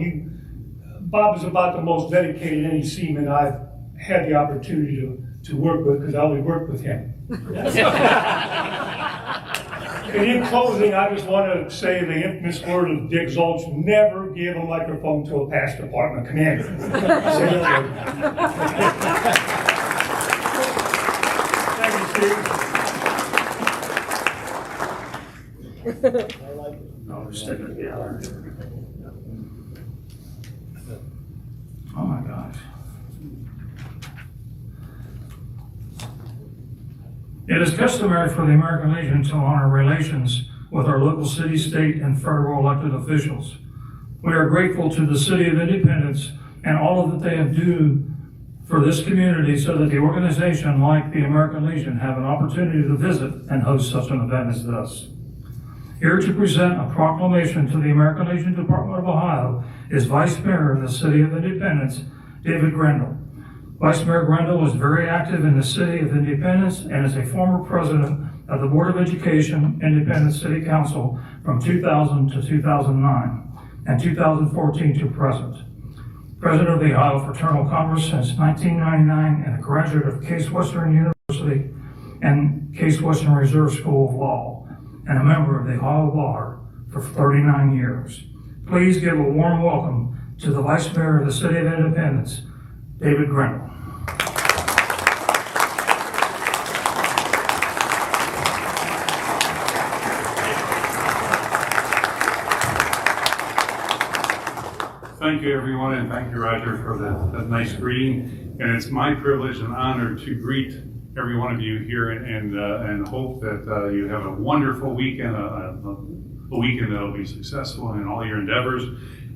Bob is about the most dedicated NEC man I've had the opportunity to work with, because I only worked with him. And in closing, I just want to say the infamous word of Dick Zolch: never give a microphone to a past department commander. Thank you, Steve. No, we're sticking together. Oh my gosh. It is customary for the American Legion to honor relations with our local city, state, and federal elected officials. We are grateful to the City of Independence and all that they have done for this community so that the organization, like the American Legion, have an opportunity to visit and host such an event as this. Here to present a proclamation to the American Legion Department of Ohio is Vice Mayor of the City of Independence, David Grendel. Vice Mayor Grendel was very active in the City of Independence and is a former president of the Board of Education Independence City Council from 2000 to 2009 and 2014 to present. President of the Ohio Fraternal Congress since 1999 and a graduate of Case Western University and Case Western Reserve School of Law and a member of the Ohio Bar for 39 years. Please give a warm welcome to the Vice Mayor of the City of Independence, David Grendel. Thank you, everyone, and thank you, Roger, for that nice greeting. And it's my privilege and honor to greet every one of you here and hope that you have a wonderful weekend, a weekend that will be successful in all your endeavors.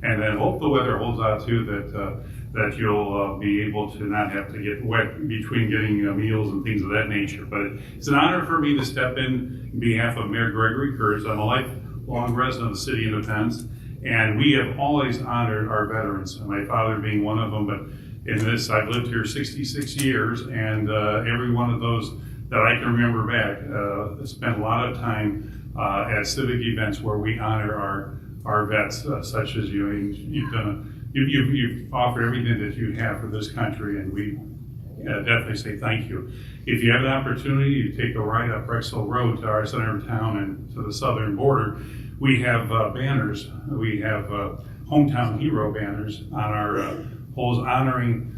And then hope the weather holds out too, that you'll be able to not have to get wet between getting meals and things of that nature. But it's an honor for me to step in behalf of Mayor Gregory Kurtz. I'm a lifelong resident of the City of Independence, and we have always honored our veterans, my father being one of them. But in this, I've lived here 66 years, and every one of those that I can remember back spent a lot of time at civic events where we honor our vets, such as you. You've offered everything that you have for this country, and we definitely say thank you. If you have an opportunity, you take a ride up Rexhill Road to our center of town and to the southern border. We have banners. We have hometown hero banners on our poles honoring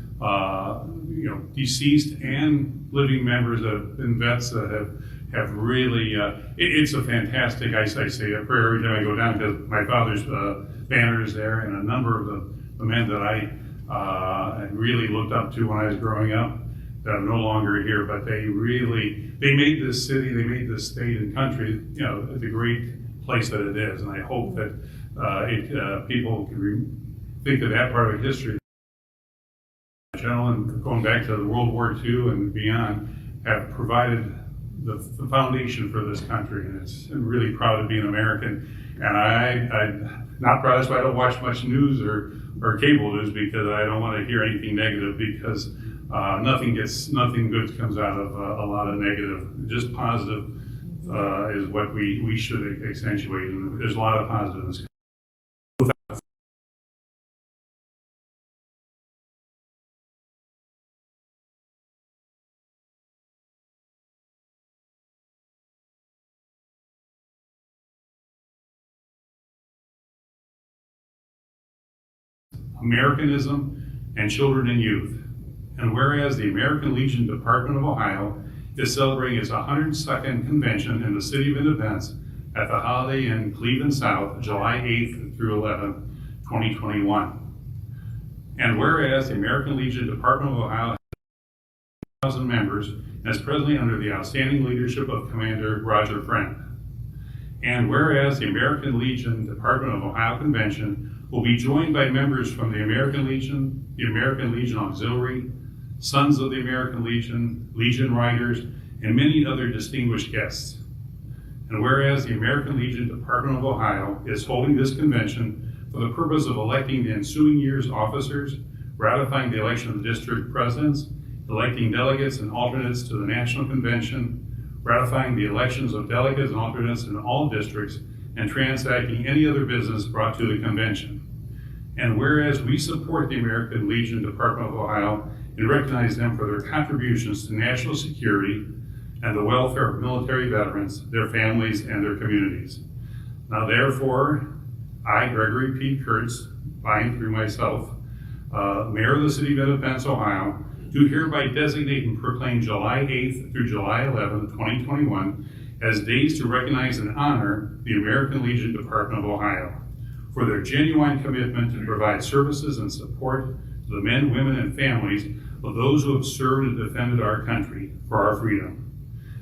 deceased and living members and vets that have really. It's a fantastic. I say a prayer every time I go down because my father's banner is there, and a number of the men that I really looked up to when I was growing up that are no longer here, but they made this city, they made this state and country, the great place that it is. And I hope that people can think of that part of history. Gentlemen, going back to World War II and beyond, have provided the foundation for this country, and I'm really proud to be an American. And I'm not proud, that's why I don't watch much news or cable news, because I don't want to hear anything negative, because nothing good comes out of a lot of negative. Just positive is what we should accentuate, and there's a lot of positives. Americanism and children and youth. And whereas the American Legion Department of Ohio is celebrating its 102nd convention in the City of Independence at the Holiday Inn Cleveland South, July 8th through 11th, 2021. And whereas the American Legion Department of Ohio has 1,000 members and is presently under the outstanding leadership of Commander Roger Friend. And whereas the American Legion Department of Ohio Convention will be joined by members from the American Legion Auxiliary, Sons of the American Legion, Legion Riders, and many other distinguished guests. And whereas the American Legion Department of Ohio is holding this convention for the purpose of electing the ensuing year's officers, ratifying the election of the district presidents, electing delegates and alternates to the National Convention, ratifying the elections of delegates and alternates in all districts, and transacting any other business brought to the convention. And whereas we support the American Legion Department of Ohio and recognize them for their contributions to national security and the welfare of military veterans, their families, and their communities. Now therefore, I, Gregory P. Kurtz, by and through myself, Mayor of the City of Independence, Ohio, do hereby designate and proclaim July 8th through July 11th, 2021 as days to recognize and honor the American Legion Department of Ohio for their genuine commitment to provide services and support to the men, women, and families of those who have served and defended our country for our freedom,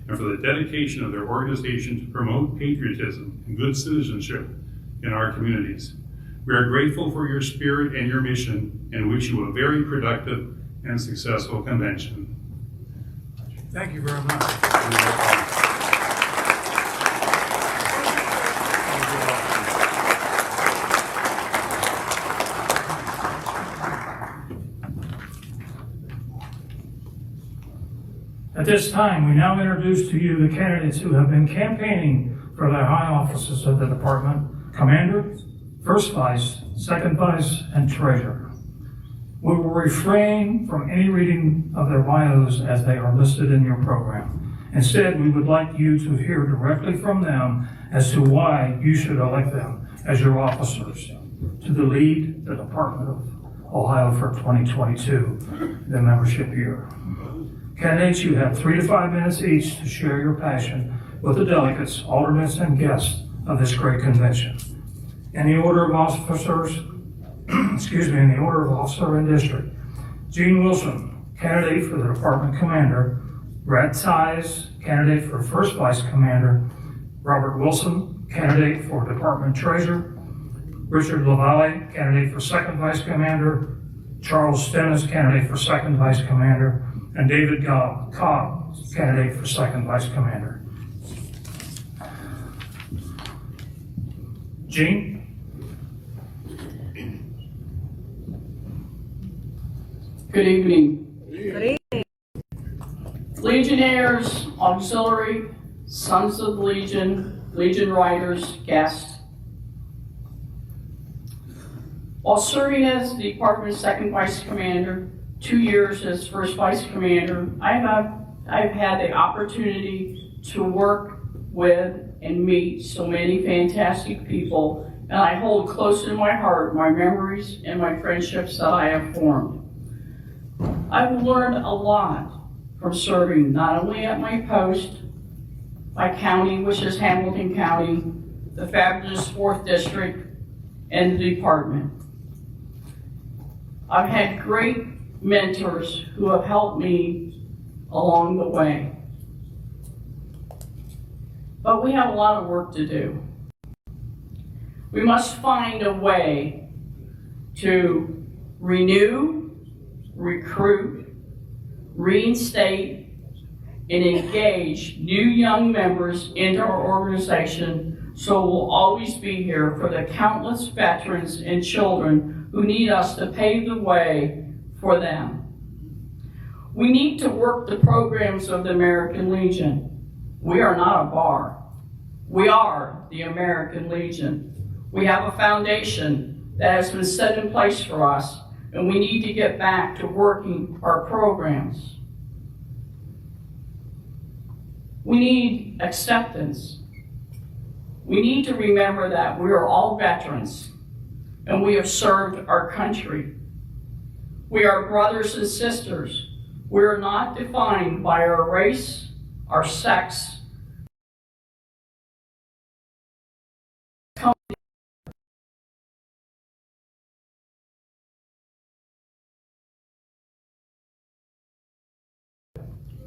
and for the dedication of their organization to promote patriotism and good citizenship in our communities. We are grateful for your spirit and your mission and wish you a very productive and successful convention. Thank you very much. At this time, we now introduce to you the candidates who have been campaigning for the high offices of the department: Commander, First Vice, Second Vice, and Treasurer. We will refrain from any reading of their bios as they are listed in your program. Instead, we would like you to hear directly from them as to why you should elect them as your officers to lead the Department of Ohio for 2022, the membership year. Candidates, you have 3 to 5 minutes each to share your passion with the delegates, alternates, and guests of this great convention. In the order of officers, in the order of officer and district: Gene Wilson, candidate for the department commander; Brad Tice, candidate for first vice commander; Robert Wilson, candidate for department treasurer; Richard LaValle, candidate for second vice commander; Charles Stennis, candidate for second vice commander; and David Cobb, candidate for second vice commander. Gene? Good evening. Good evening. Legionnaires, auxiliary, Sons of the Legion, Legion Riders, guests. While serving as the department's second vice commander, 2 years as first vice commander, I've had the opportunity to work with and meet so many fantastic people, and I hold close in my heart my memories and my friendships that I have formed. I've learned a lot from serving not only at my post, my county, which is Hamilton County, the fabulous 4th District, and the department. I've had great mentors who have helped me along the way. But we have a lot of work to do. We must find a way to renew, recruit, reinstate, and engage new young members into our organization, so we'll always be here for the countless veterans and children who need us to pave the way for them. We need to work the programs of the American Legion. We are not a bar. We are the American Legion. We have a foundation that has been set in place for us, and we need to get back to working our programs. We need acceptance. We need to remember that we are all veterans, and we have served our country. We are brothers and sisters. We are not defined by our race, our sex.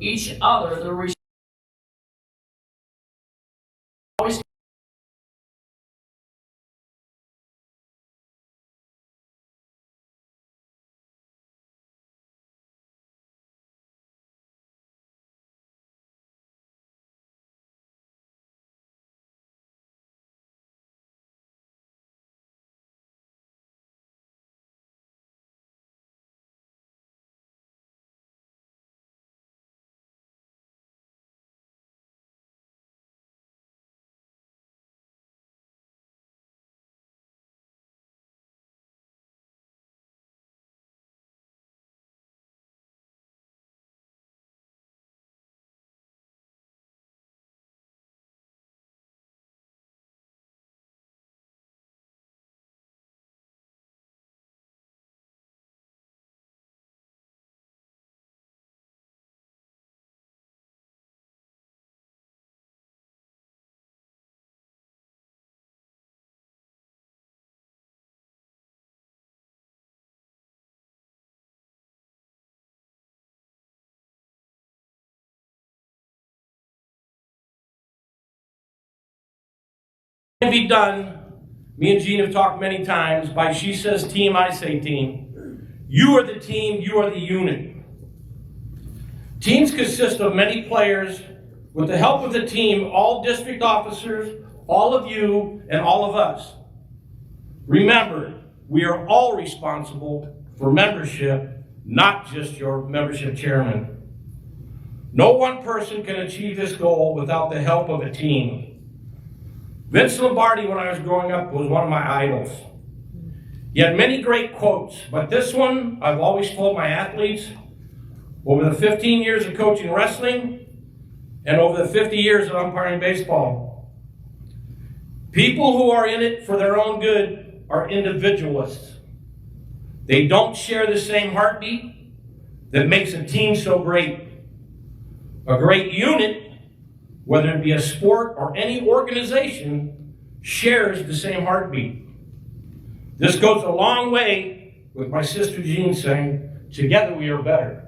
Each other the always Can be done. Me and Jean have talked many times by she says team, I say team. You are the team, you are the unit. Teams consist of many players. With the help of the team, all district officers, all of you, and all of us. Remember, we are all responsible for membership, not just your membership chairman. No one person can achieve this goal without the help of a team. Vince Lombardi, when I was growing up, was one of my idols. He had many great quotes, but this one I've always told my athletes over the 15 years of coaching wrestling and over the 50 years of umpiring baseball. People who are in it for their own good are individualists. They don't share the same heartbeat that makes a team so great. A great unit, whether it be a sport or any organization, shares the same heartbeat. This goes a long way with my sister Jean saying, together we are better.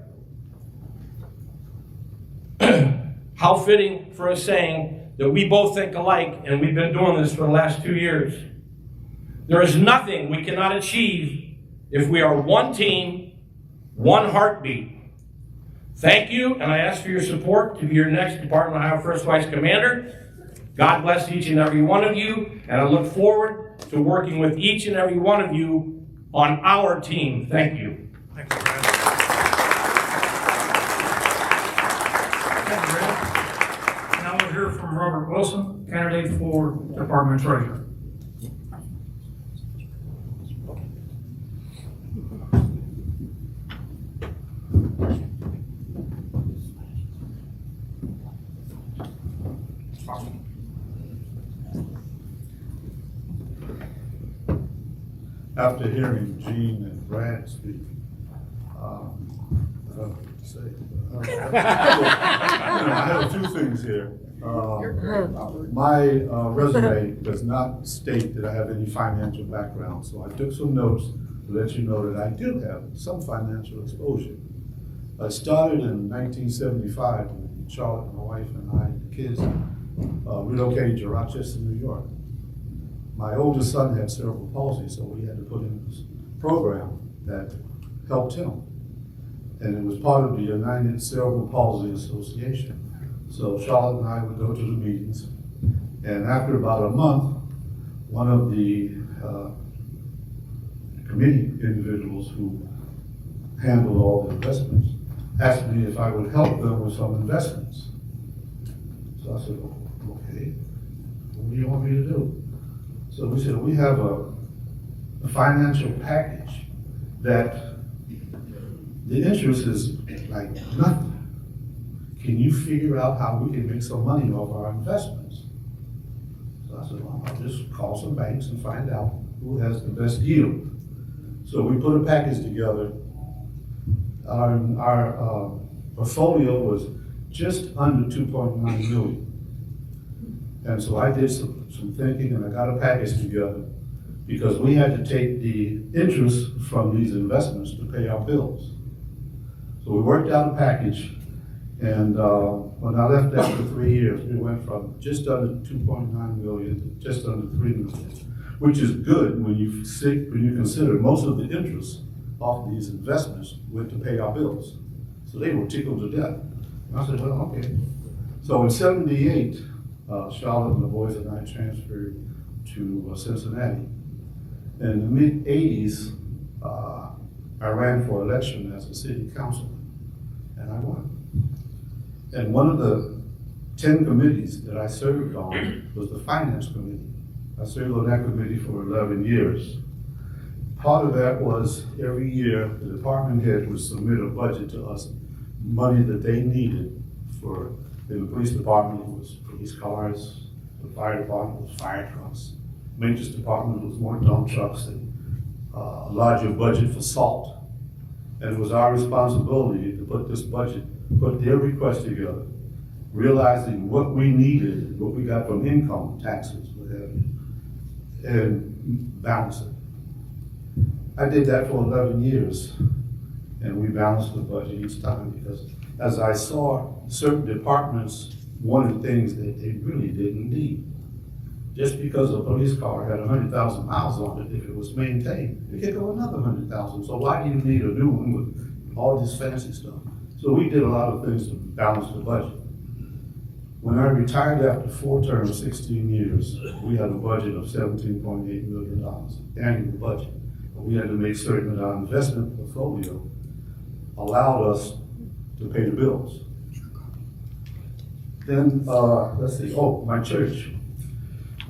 How fitting for a saying that we both think alike, and we've been doing this for the last 2 years. There is nothing we cannot achieve if we are one team, one heartbeat. Thank you, and I ask for your support to be your next Department of Ohio First Vice Commander. God bless each and every one of you, and I look forward to working with each and every one of you on our team. Thank you. Thank you, Brad. Thank you, Brad. Now we'll hear from Robert Wilson, candidate for Department Treasurer. After hearing Jean and Brad speak, I don't know what to say. I have a few things here. My resume does not state that I have any financial background, so I took some notes to let you know that I do have some financial exposure. I started in 1975 when Charlotte, my wife, and I, the kids, relocated to Rochester, New York. My oldest son had cerebral palsy, so we had to put in this program that helped him. And it was part of the United Cerebral Palsy Association. So Charlotte and I would go to the meetings, and after about a month, one of the committee individuals who handled all the investments asked me if I would help them with some investments. So I said, okay, what do you want me to do? So we said, we have a financial package that the interest is like nothing. Can you figure out how we can make some money off our investments? So I said, well, I'll just call some banks and find out who has the best yield. So we put a package together. Our portfolio was just under 2.9 million. And so I did some thinking and I got a package together because we had to take the interest from these investments to pay our bills. So we worked out a package, and when I left after 3 years, we went from just under 2.9 million to just under 3 million, which is good when you consider most of the interest off these investments went to pay our bills. So they were tickled to death. And I said, well, okay. So in '78, Charlotte and the boys and I transferred to Cincinnati. In the mid-'80s, I ran for election as a city councilman, and I won. And one of the 10 committees that I served on was the finance committee. I served on that committee for 11 years. Part of that was every year the department head would submit a budget to us, money that they needed for, in the police department, it was police cars, the fire department was fire trucks, maintenance department was more dump trucks, and a larger budget for salt. And it was our responsibility to put this budget, put their request together, realizing what we needed, what we got from income taxes, what have you, and balance it. I did that for 11 years, and we balanced the budget each time because as I saw certain departments wanted things that they really didn't need. Just because a police car had 100,000 miles on it, if it was maintained, it could go another 100,000. So why do you need a new one with all this fancy stuff? So we did a lot of things to balance the budget. When I retired after 4 terms, 16 years, we had a budget of $17.8 million, annual budget. We had to make certain that our investment portfolio allowed us to pay the bills. Then, let's see, my church.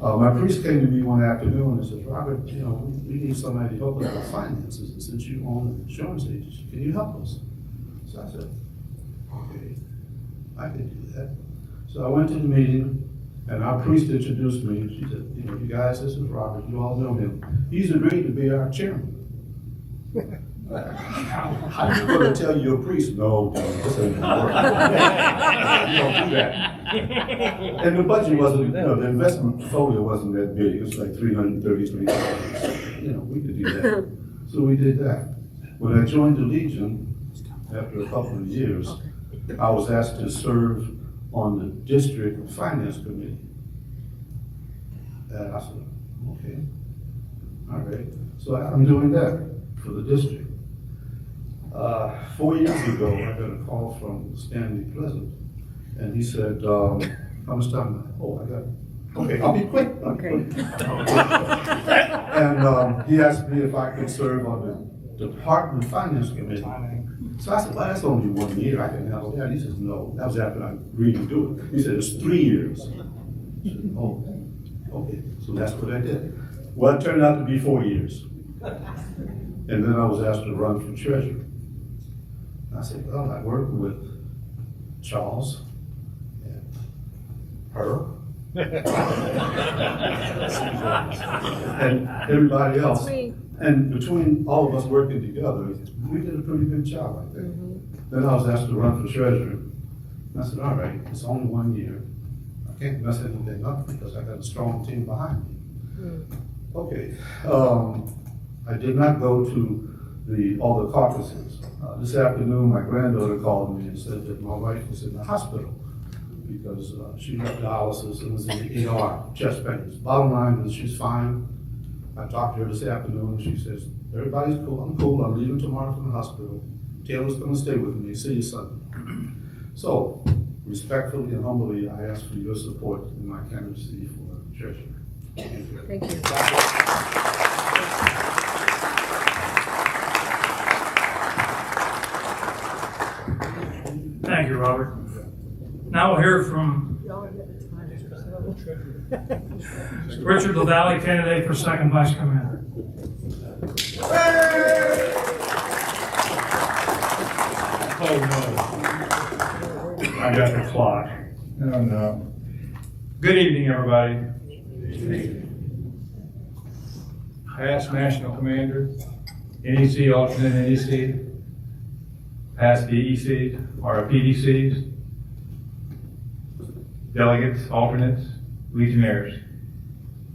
My priest came to me one afternoon and said, Robert, you know, we need somebody to help us with finances. And since you own an insurance agency, can you help us? So I said, okay, I can do that. So I went to the meeting, and our priest introduced me. She said, you know, you guys, this is Robert. You all know him. He's agreed to be our chairman. How are you going to tell your priest, no, this ain't gonna work. You don't do that. And the budget wasn't, you know, the investment portfolio wasn't that big. It was like $333,000. You know, we could do that. So we did that. When I joined the Legion, after a couple of years, I was asked to serve on the district finance committee. And I said, okay, all right. So I'm doing that for the district. 4 years ago, I got a call from Stanley Pleasant, and he said, how much time? Oh, I got, okay, I'll be quick. And he asked me if I could serve on the Department Finance Committee. So I said, well, that's only 1 year, I can handle that. He says, no, that was after I agreed to do it. He said, it's 3 years. I said, oh, okay, so that's what I did. Well, it turned out to be 4 years. And then I was asked to run for treasurer. I said, well, I work with Charles and her and everybody else. And between all of us working together, we did a pretty good job, I think. Then I was asked to run for treasurer. I said, all right, it's only 1 year. I can't mess anything up because I got a strong team behind me. Okay. I did not go to all the caucuses. This afternoon, my granddaughter called me and said that my wife was in the hospital because she got dialysis and was in the ER, chest pains. Bottom line is she's fine. I talked to her this afternoon and she says, everybody's cool, I'm cool, I'm leaving tomorrow from the hospital. Taylor's gonna stay with me, see you Sunday. So, respectfully and humbly, I ask for your support in my candidacy for treasurer. Thank you. Now we'll hear from Richard LaValle, candidate for second vice commander. Oh, no. I got the clock. Oh, no. Good evening, everybody. Past National Commander, NEC, alternate NEC, past DECs, or PDCs, delegates, alternates, legionnaires.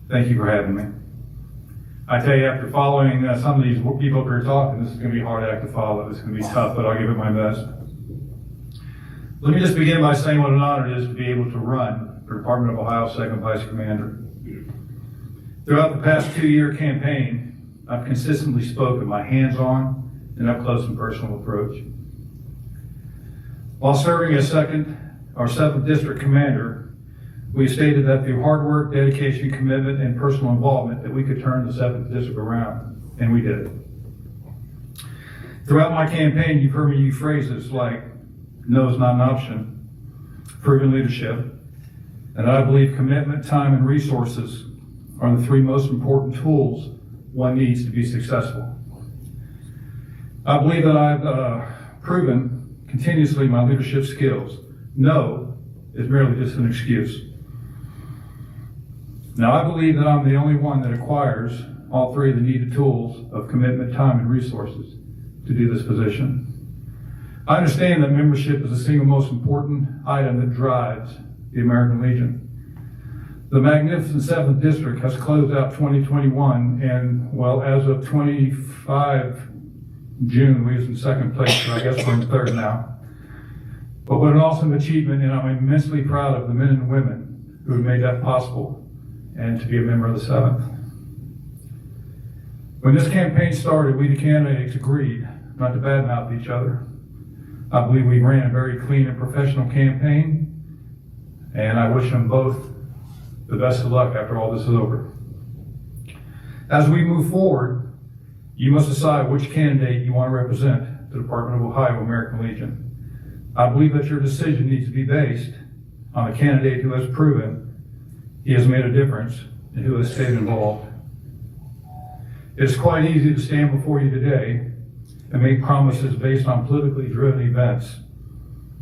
Thank you for having me. I tell you, after following some of these people who are talking, this is going to be a hard act to follow. This is going to be tough, but I'll give it my best. Let me just begin by saying what an honor it is to be able to run for Department of Ohio Second Vice Commander. Throughout the past 2-year campaign, I've consistently spoken my hands-on and up-close and personal approach. While serving as 7th District Commander, we stated that through hard work, dedication, commitment, and personal involvement that we could turn the 7th District around, and we did it. Throughout my campaign, you've heard me use phrases like, no is not an option, proven leadership, and I believe commitment, time, and resources are the 3 most important tools one needs to be successful. I believe that I've proven continuously my leadership skills. No is merely just an excuse. Now, I believe that I'm the only one that acquires all 3 of the needed tools of commitment, time, and resources to do this position. I understand that membership is the single most important item that drives the American Legion. The magnificent 7th District has closed out 2021, and well, as of 25 June, we was in 2nd place, so I guess we're in 3rd now. But what an awesome achievement, and I'm immensely proud of the men and women who have made that possible, and to be a member of the 7th. When this campaign started, we the candidates agreed not to badmouth each other. I believe we ran a very clean and professional campaign, and I wish them both the best of luck after all this is over. As we move forward, you must decide which candidate you want to represent the Department of Ohio American Legion. I believe that your decision needs to be based on a candidate who has proven he has made a difference and who has stayed involved. It's quite easy to stand before you today and make promises based on politically driven events,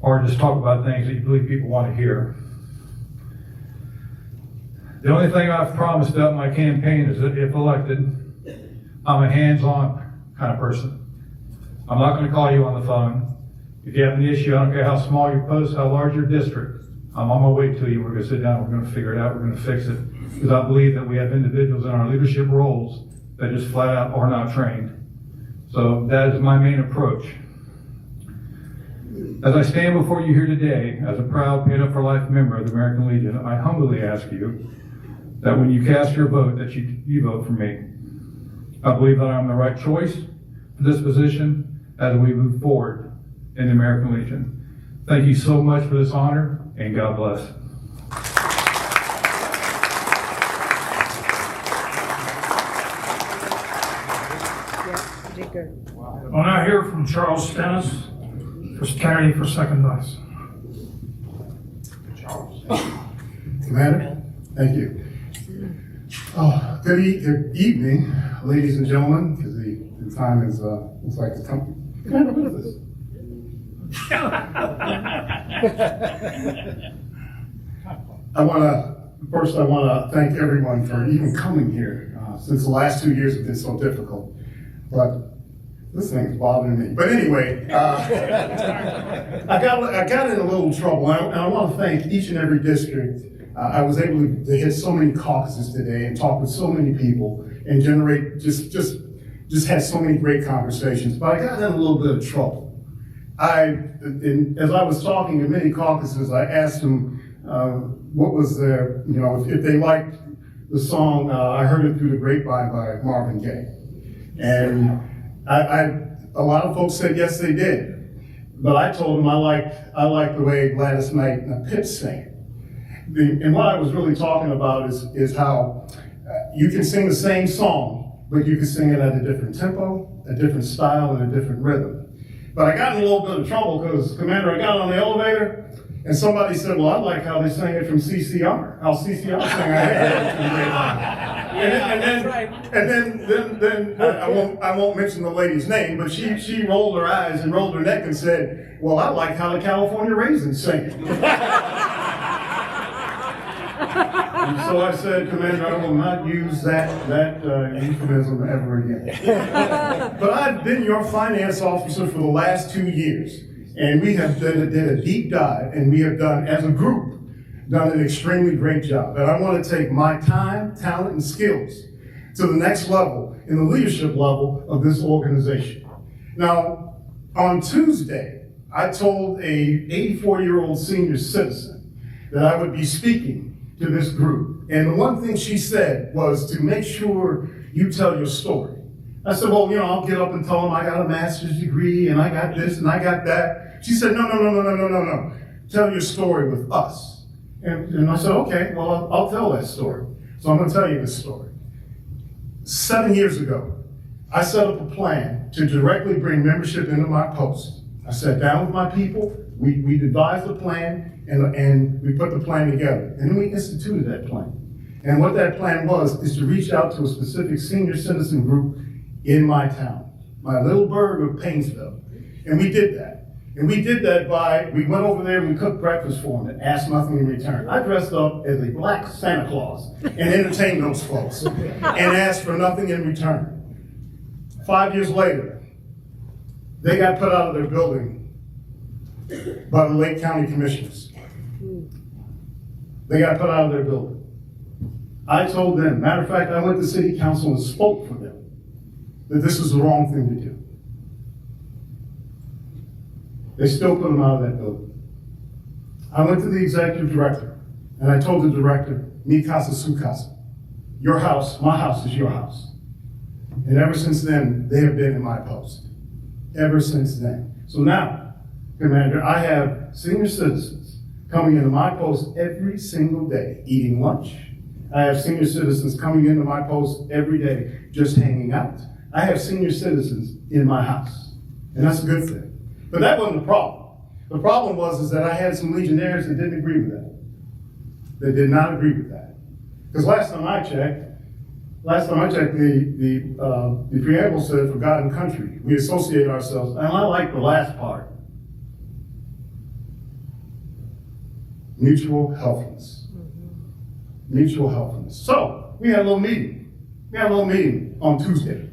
or just talk about things that you believe people want to hear. The only thing I've promised throughout my campaign is that if elected, I'm a hands-on kind of person. I'm not going to call you on the phone. If you have an issue, I don't care how small your post, how large your district, I'm on my way to you. We're going to sit down, we're going to figure it out, we're going to fix it. Because I believe that we have individuals in our leadership roles that just flat out are not trained. So that is my main approach. As I stand before you here today, as a proud paid up for life member of the American Legion, I humbly ask you that when you cast your vote, that you vote for me. I believe that I'm the right choice for this position as we move forward in the American Legion. Thank you so much for this honor, and God bless. We'll now hear from Charles Stennis, for candidate for second vice. Commander, thank you. Good evening, ladies and gentlemen, because the time is, looks like the time. Commander, what is this? I want to thank everyone for even coming here, since the last 2 years have been so difficult. But this thing's bothering me. But anyway, I got in a little trouble, and I want to thank each and every district. I was able to hit so many caucuses today and talk with so many people and generate just had so many great conversations. But I got in a little bit of trouble. As I was talking to many caucuses, I asked them what was their, if they liked the song "I Heard It Through the Grapevine" by Marvin Gaye, and a lot of folks said yes, they did. But I told them I liked the way Gladys Knight and the Pips sang. And what I was really talking about is how you can sing the same song, but you can sing it at a different tempo, a different style, and a different rhythm. But I got in a little bit of trouble because, Commander, I got on the elevator, And somebody said, well, I like how they sang it from CCR, how CCR sang And then I won't mention the lady's name, but she rolled her eyes and rolled her neck and said, well, I like how the California Raisins sing it. And so I said, Commander, I will not use that euphemism ever again. But I've been your finance officer for the last 2 years, and we have did a deep dive, and we have done, as a group, done an extremely great job. And I want to take my time, talent, and skills to the next level, in the leadership level of this organization. Now, on Tuesday, I told a 84-year-old senior citizen that I would be speaking to this group. And the one thing she said was to make sure you tell your story. I said, well, I'll get up and tell them I got a master's degree and I got this and I got that. She said, no. Tell your story with us. And I said, okay, well, I'll tell that story. So I'm going to tell you this story. 7 years ago, I set up a plan to directly bring membership into my post. I sat down with my people, we devised a plan, and we put the plan together. And then we instituted that plan. And what that plan was is to reach out to a specific senior citizen group in my town, my little burg of Painesville. And we did that. And we did that we went over there and we cooked breakfast for them and asked nothing in return. I dressed up as a black Santa Claus and entertained those folks and asked for nothing in return. 5 years later, they got put out of their building by the Lake County Commissioners. They got put out of their building. I told them, matter of fact, I went to city council and spoke for them, that this is the wrong thing to do. They still put them out of that building. I went to the executive director, and I told the director, mi casa su casa. Your house, my house is your house. And ever since then, they have been in my post. Ever since then. So now, Commander, I have senior citizens coming into my post every single day, eating lunch. I have senior citizens coming into my post every day, just hanging out. I have senior citizens in my house, and that's a good thing. But that wasn't the problem. The problem was that I had some Legionnaires that didn't agree with that. They did not agree with that. Because last time I checked, the preamble said for God and country. We associate ourselves, and I like the last part. Mutual helpfulness. Mutual helpfulness. So, we had a little meeting. On Tuesday.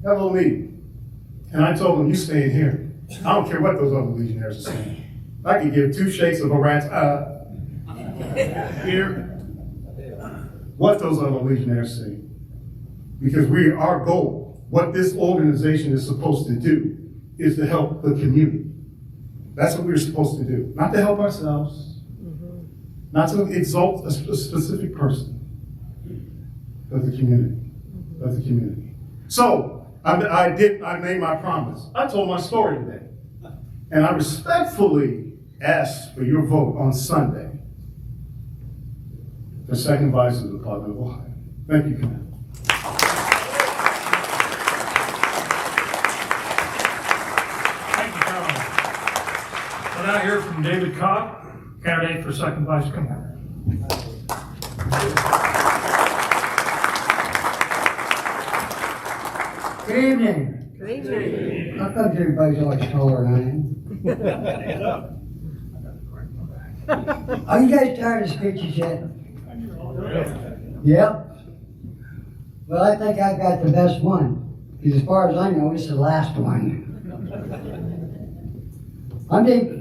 We had a little meeting. And I told them, you stay in here. I don't care what those other Legionnaires are saying. I could give two shakes of a rat's here. What those other Legionnaires say. Because our goal, what this organization is supposed to do, is to help the community. That's what we're supposed to do. Not to help ourselves, not to exalt a specific person, but the community. So, I made my promise. I told my story today. And I respectfully ask for your vote on Sunday for second vice of the Department of Ohio. Thank you, Commander. We'll now hear from David Cobb, candidate for second vice commander. Good evening. Good evening. How come everybody's always taller than I am? Are you guys tired of speeches yet? Yep. Well, I think I've got the best one. Because as far as I know, it's the last one. I'm Dave.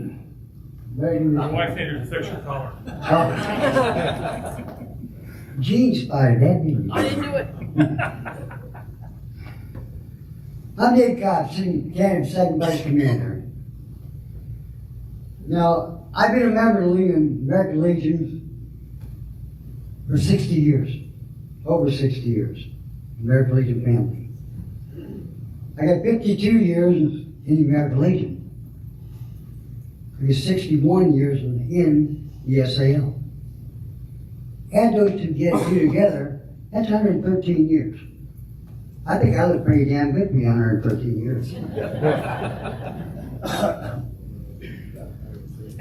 My wife needed to fix your collar. Gene spotted that, didn't you? I didn't do it. I'm Dave Cobb, candidate for second vice commander. Now, I've been a member of the American Legion for 60 years, over 60 years, American Legion family. I got 52 years in the American Legion. I got 61 years in the SAL. Add those two together, that's 113 years. I think I look pretty damn good to be 113 years.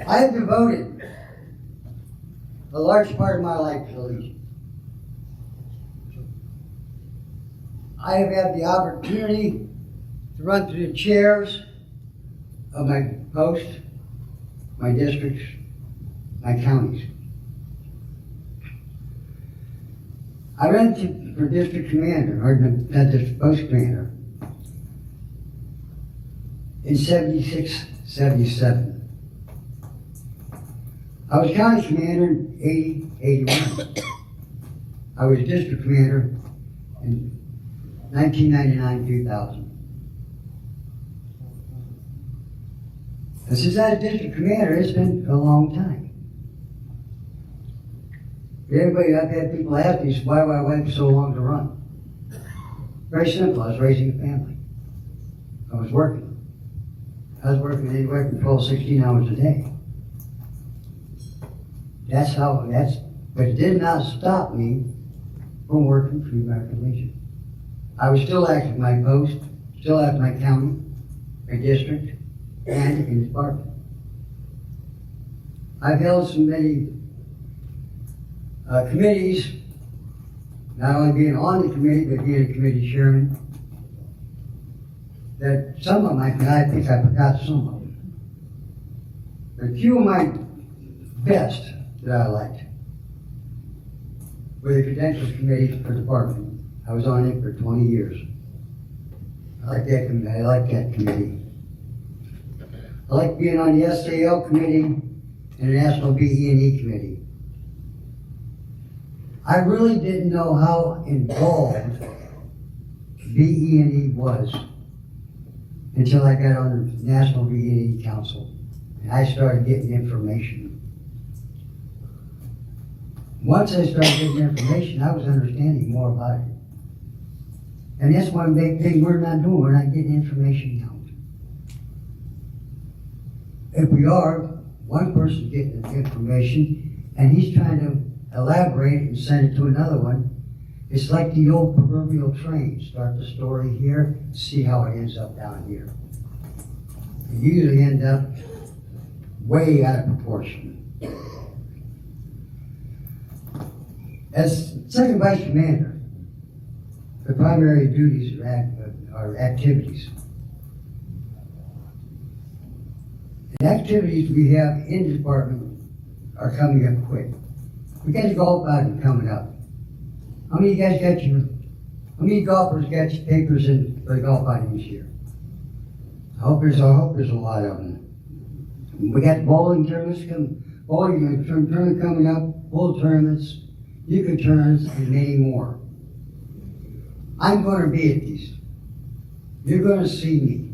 I have devoted a large part of my life to the Legion. I have had the opportunity to run through the chairs of my post, my districts, my counties. I ran for district commander, or not district post commander, in 76, 77. I was county commander in 80, 81. I was district commander in 1999, 2000. And since I was district commander, it's been a long time. Everybody, I've had people ask me, why I waited so long to run? Very simple, I was raising a family. I was working. I was working anywhere from 12, 16 hours a day. But it did not stop me from working for the American Legion. I was still active in my post, still active in my county, my district, and in the department. I've held so many committees, not only being on the committee, but being a committee chairman, that some of them, I think I forgot some of them. But a few of my best that I liked were the Credentials Committee for the Department. I was on it for 20 years. I like that committee. I like being on the SAL committee and the National BE&E committee. I really didn't know how involved BE&E was until I got on the National BE&E Council and I started getting information. Once I started getting information, I was understanding more about it. And that's one big thing we're not doing. We're not getting information out. If we are, one person's getting the information and he's trying to elaborate and send it to another one. It's like the old proverbial train. Start the story here, see how it ends up down here. It usually ends up way out of proportion. As second vice commander, the primary duties are activities. The activities we have in the department are coming up quick. We got the golf outing coming up. How many golfers got your papers in for the golf outing this year? I hope there's a lot of them. We got the bowling tournaments coming up, bowl tournaments, euchre tournaments, and many more. I'm going to be at these. You're going to see me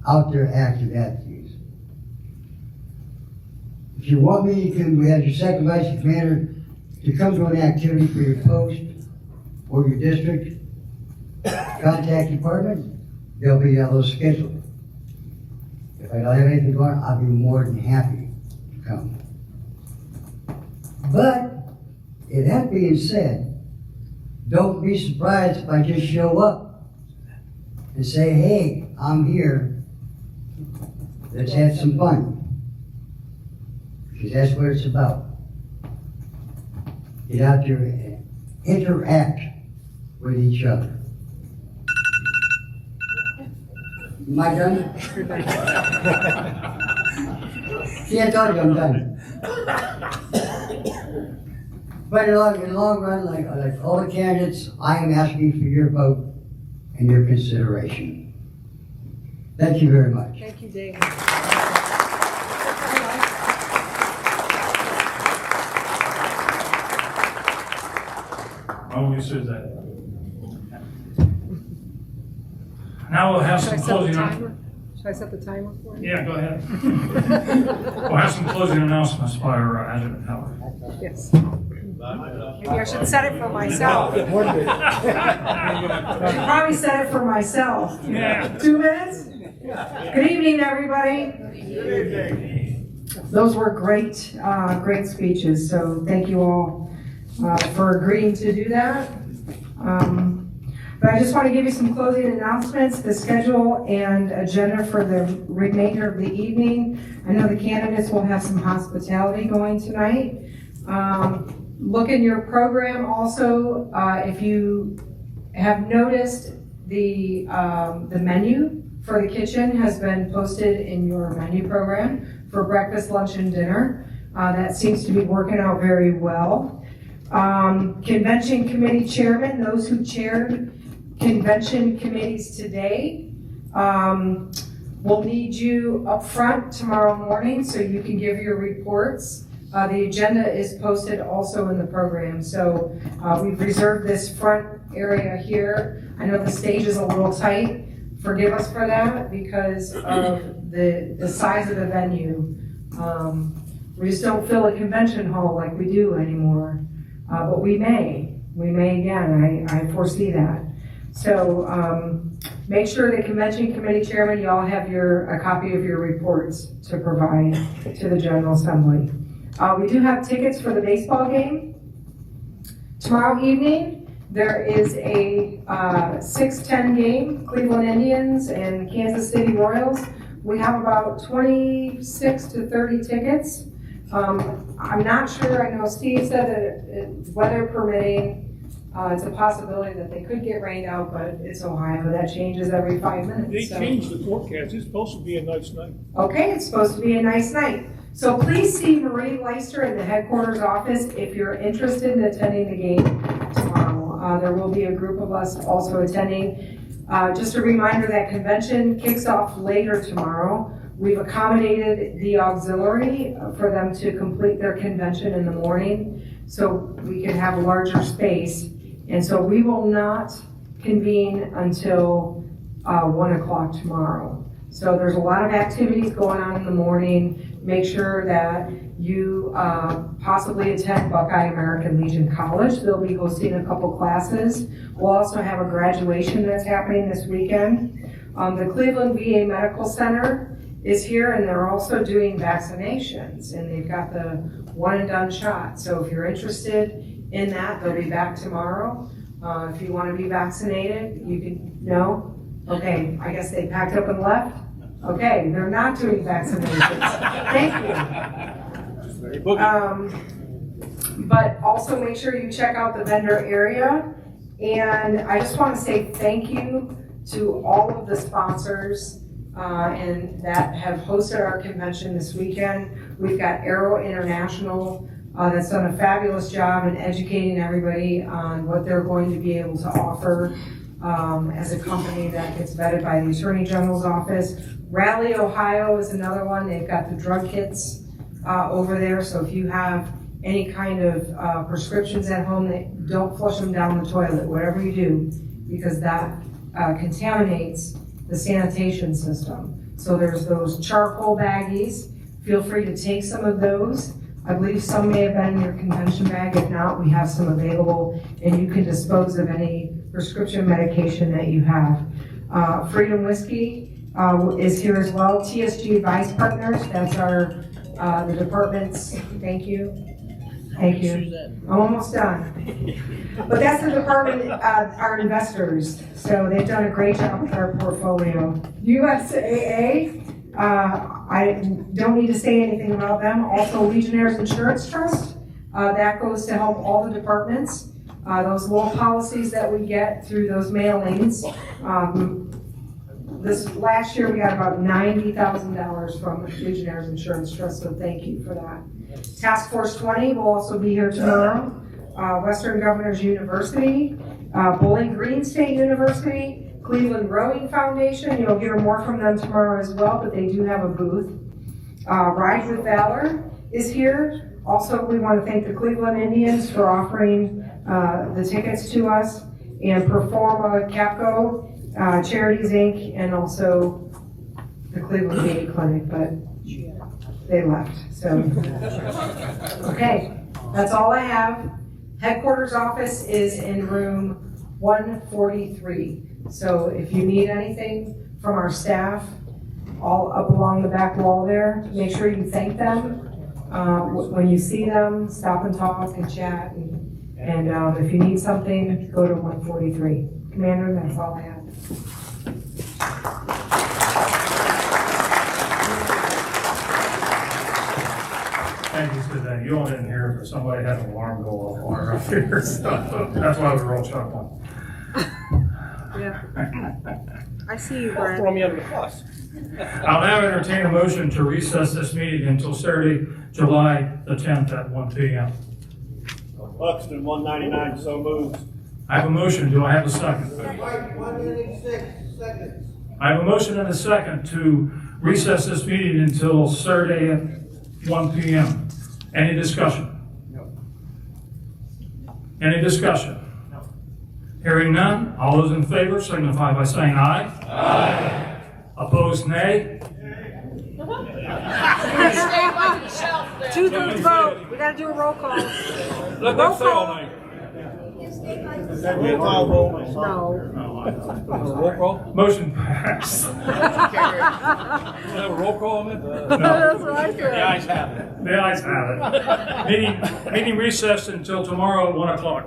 out there active at these. If you want me, you can, we have your second vice commander to come to an activity for your post or your district. Contact department, they'll be those scheduled. If I don't have anything going on, I'll be more than happy to come. But, that being said, don't be surprised if I just show up and say, hey, I'm here. Let's have some fun. Because that's what it's about. Get out there and interact with each other. Am I done? See, I told you I'm done. But in the long run, like all the candidates, I am asking for your vote and your consideration. Thank you very much. Thank you, David. Oh, you said that. Now we'll have some closing. Should I set the timer for you? Yeah, go ahead. We'll have some closing announcements by our Adjutant Howard. Yes. Maybe I should set it for myself. I probably set it for myself. Yeah. 2 minutes? Good evening, everybody. Those were great, great speeches, so thank you all for agreeing to do that. But I just want to give you some closing announcements, the schedule and agenda for the remainder of the evening. I know the candidates will have some hospitality going tonight. Look in your program also, if you have noticed the menu for the kitchen has been posted in your menu program for breakfast, lunch, and dinner. That seems to be working out very well. Convention committee chairman, those who chaired convention committees today, we'll need you up front tomorrow morning so you can give your reports. The agenda is posted also in the program, so we've reserved this front area here. I know the stage is a little tight. Forgive us for that because of the size of the venue. We just don't fill a convention hall like we do anymore, but we may again, I foresee that. So make sure the convention committee chairman, you all have a copy of your reports to provide to the General Assembly. We do have tickets for the baseball game. Tomorrow evening, there is a 6:10 game, Cleveland Indians and Kansas City Royals. We have about 26 to 30 tickets. I'm not sure, I know Steve said that weather permitting, it's a possibility that they could get rained out, but it's Ohio, that changes every 5 minutes. They so. changed the forecast, it's supposed to be a nice night. Okay, it's supposed to be a nice night. So please see Marie Leister in the headquarters office if you're interested in attending the game tomorrow. There will be a group of us also attending. Just a reminder that convention kicks off later tomorrow. We've accommodated the auxiliary for them to complete their convention in the morning so we can have a larger space. And so we will not convene until 1 o'clock tomorrow. So there's a lot of activities going on in the morning. Make sure that you possibly attend Buckeye American Legion College. They'll be hosting a couple classes. We'll also have a graduation that's happening this weekend. The Cleveland VA Medical Center is here and they're also doing vaccinations and they've got the one and done shot. So if you're interested in that, they'll be back tomorrow. If you want to be vaccinated, you can, no? Okay, I guess they packed up and left. Okay, they're not doing vaccinations. Thank you. But also make sure you check out the vendor area. And I just want to say thank you to all of the sponsors and that have hosted our convention this weekend. We've got Aero International that's done a fabulous job in educating everybody on what they're going to be able to offer as a company that gets vetted by the Attorney General's office. Raleigh, Ohio is another one. They've got the drug kits over there. So if you have any kind of prescriptions at home, don't flush them down the toilet, whatever you do, because that contaminates the sanitation system. So there's those charcoal baggies. Feel free to take some of those. I believe some may have been in your convention bag. If not, we have some available and you can dispose of any prescription medication that you have. Freedom Whiskey is here as well. TSG Advice Partners, that's our, the department's, thank you. Thank you. I'm almost done. But that's the department, our investors. So they've done a great job with our portfolio. USAA, I don't need to say anything about them. Also Legionnaires Insurance Trust, that goes to help all the departments. Those little policies that we get through those mailings. This last year we got about $90,000 from Legionnaires Insurance Trust, so thank you for that. Task Force 20 will also be here tomorrow. Western Governors University, Bowling Green State University, Cleveland Rowing Foundation. You'll hear more from them tomorrow as well, but they do have a booth. Ride with Valor is here. Also, we want to thank the Cleveland Indians for offering the tickets to us, and Performa Capco, Charities Inc., and also the Cleveland VA Clinic, but they left, so. Okay, that's all I have. Headquarters office is in room 143. So if you need anything from our staff, all up along the back wall there, make sure you thank them. When you see them, stop and talk and chat. And if you need something, go to 143. Commander, that's all I have. Thank you, Suzanne. You all didn't hear it, but somebody had an alarm go off on her up here, so that's why we were all chuckling. Yeah. I see you, Brad. Throw me under the bus. I'll now entertain a motion to recess this meeting until Saturday, July the 10th at 1 p.m. Buxton, 199, so moved. I have a motion. Do I have a second? 1 minute, 6 seconds. I have a motion and a second to recess this meeting until Saturday at 1 p.m. Any discussion? No. Any discussion? No. Hearing none, all those in favor signify by saying aye. Aye. Opposed, nay. Two-thirds vote. We gotta do a roll call. Let them say all night. Roll call vote. No. Roll call? Motion passed. Have a roll call on it? That's what I said. The ayes have it. The ayes have it. Meeting recessed until tomorrow at 1 o'clock.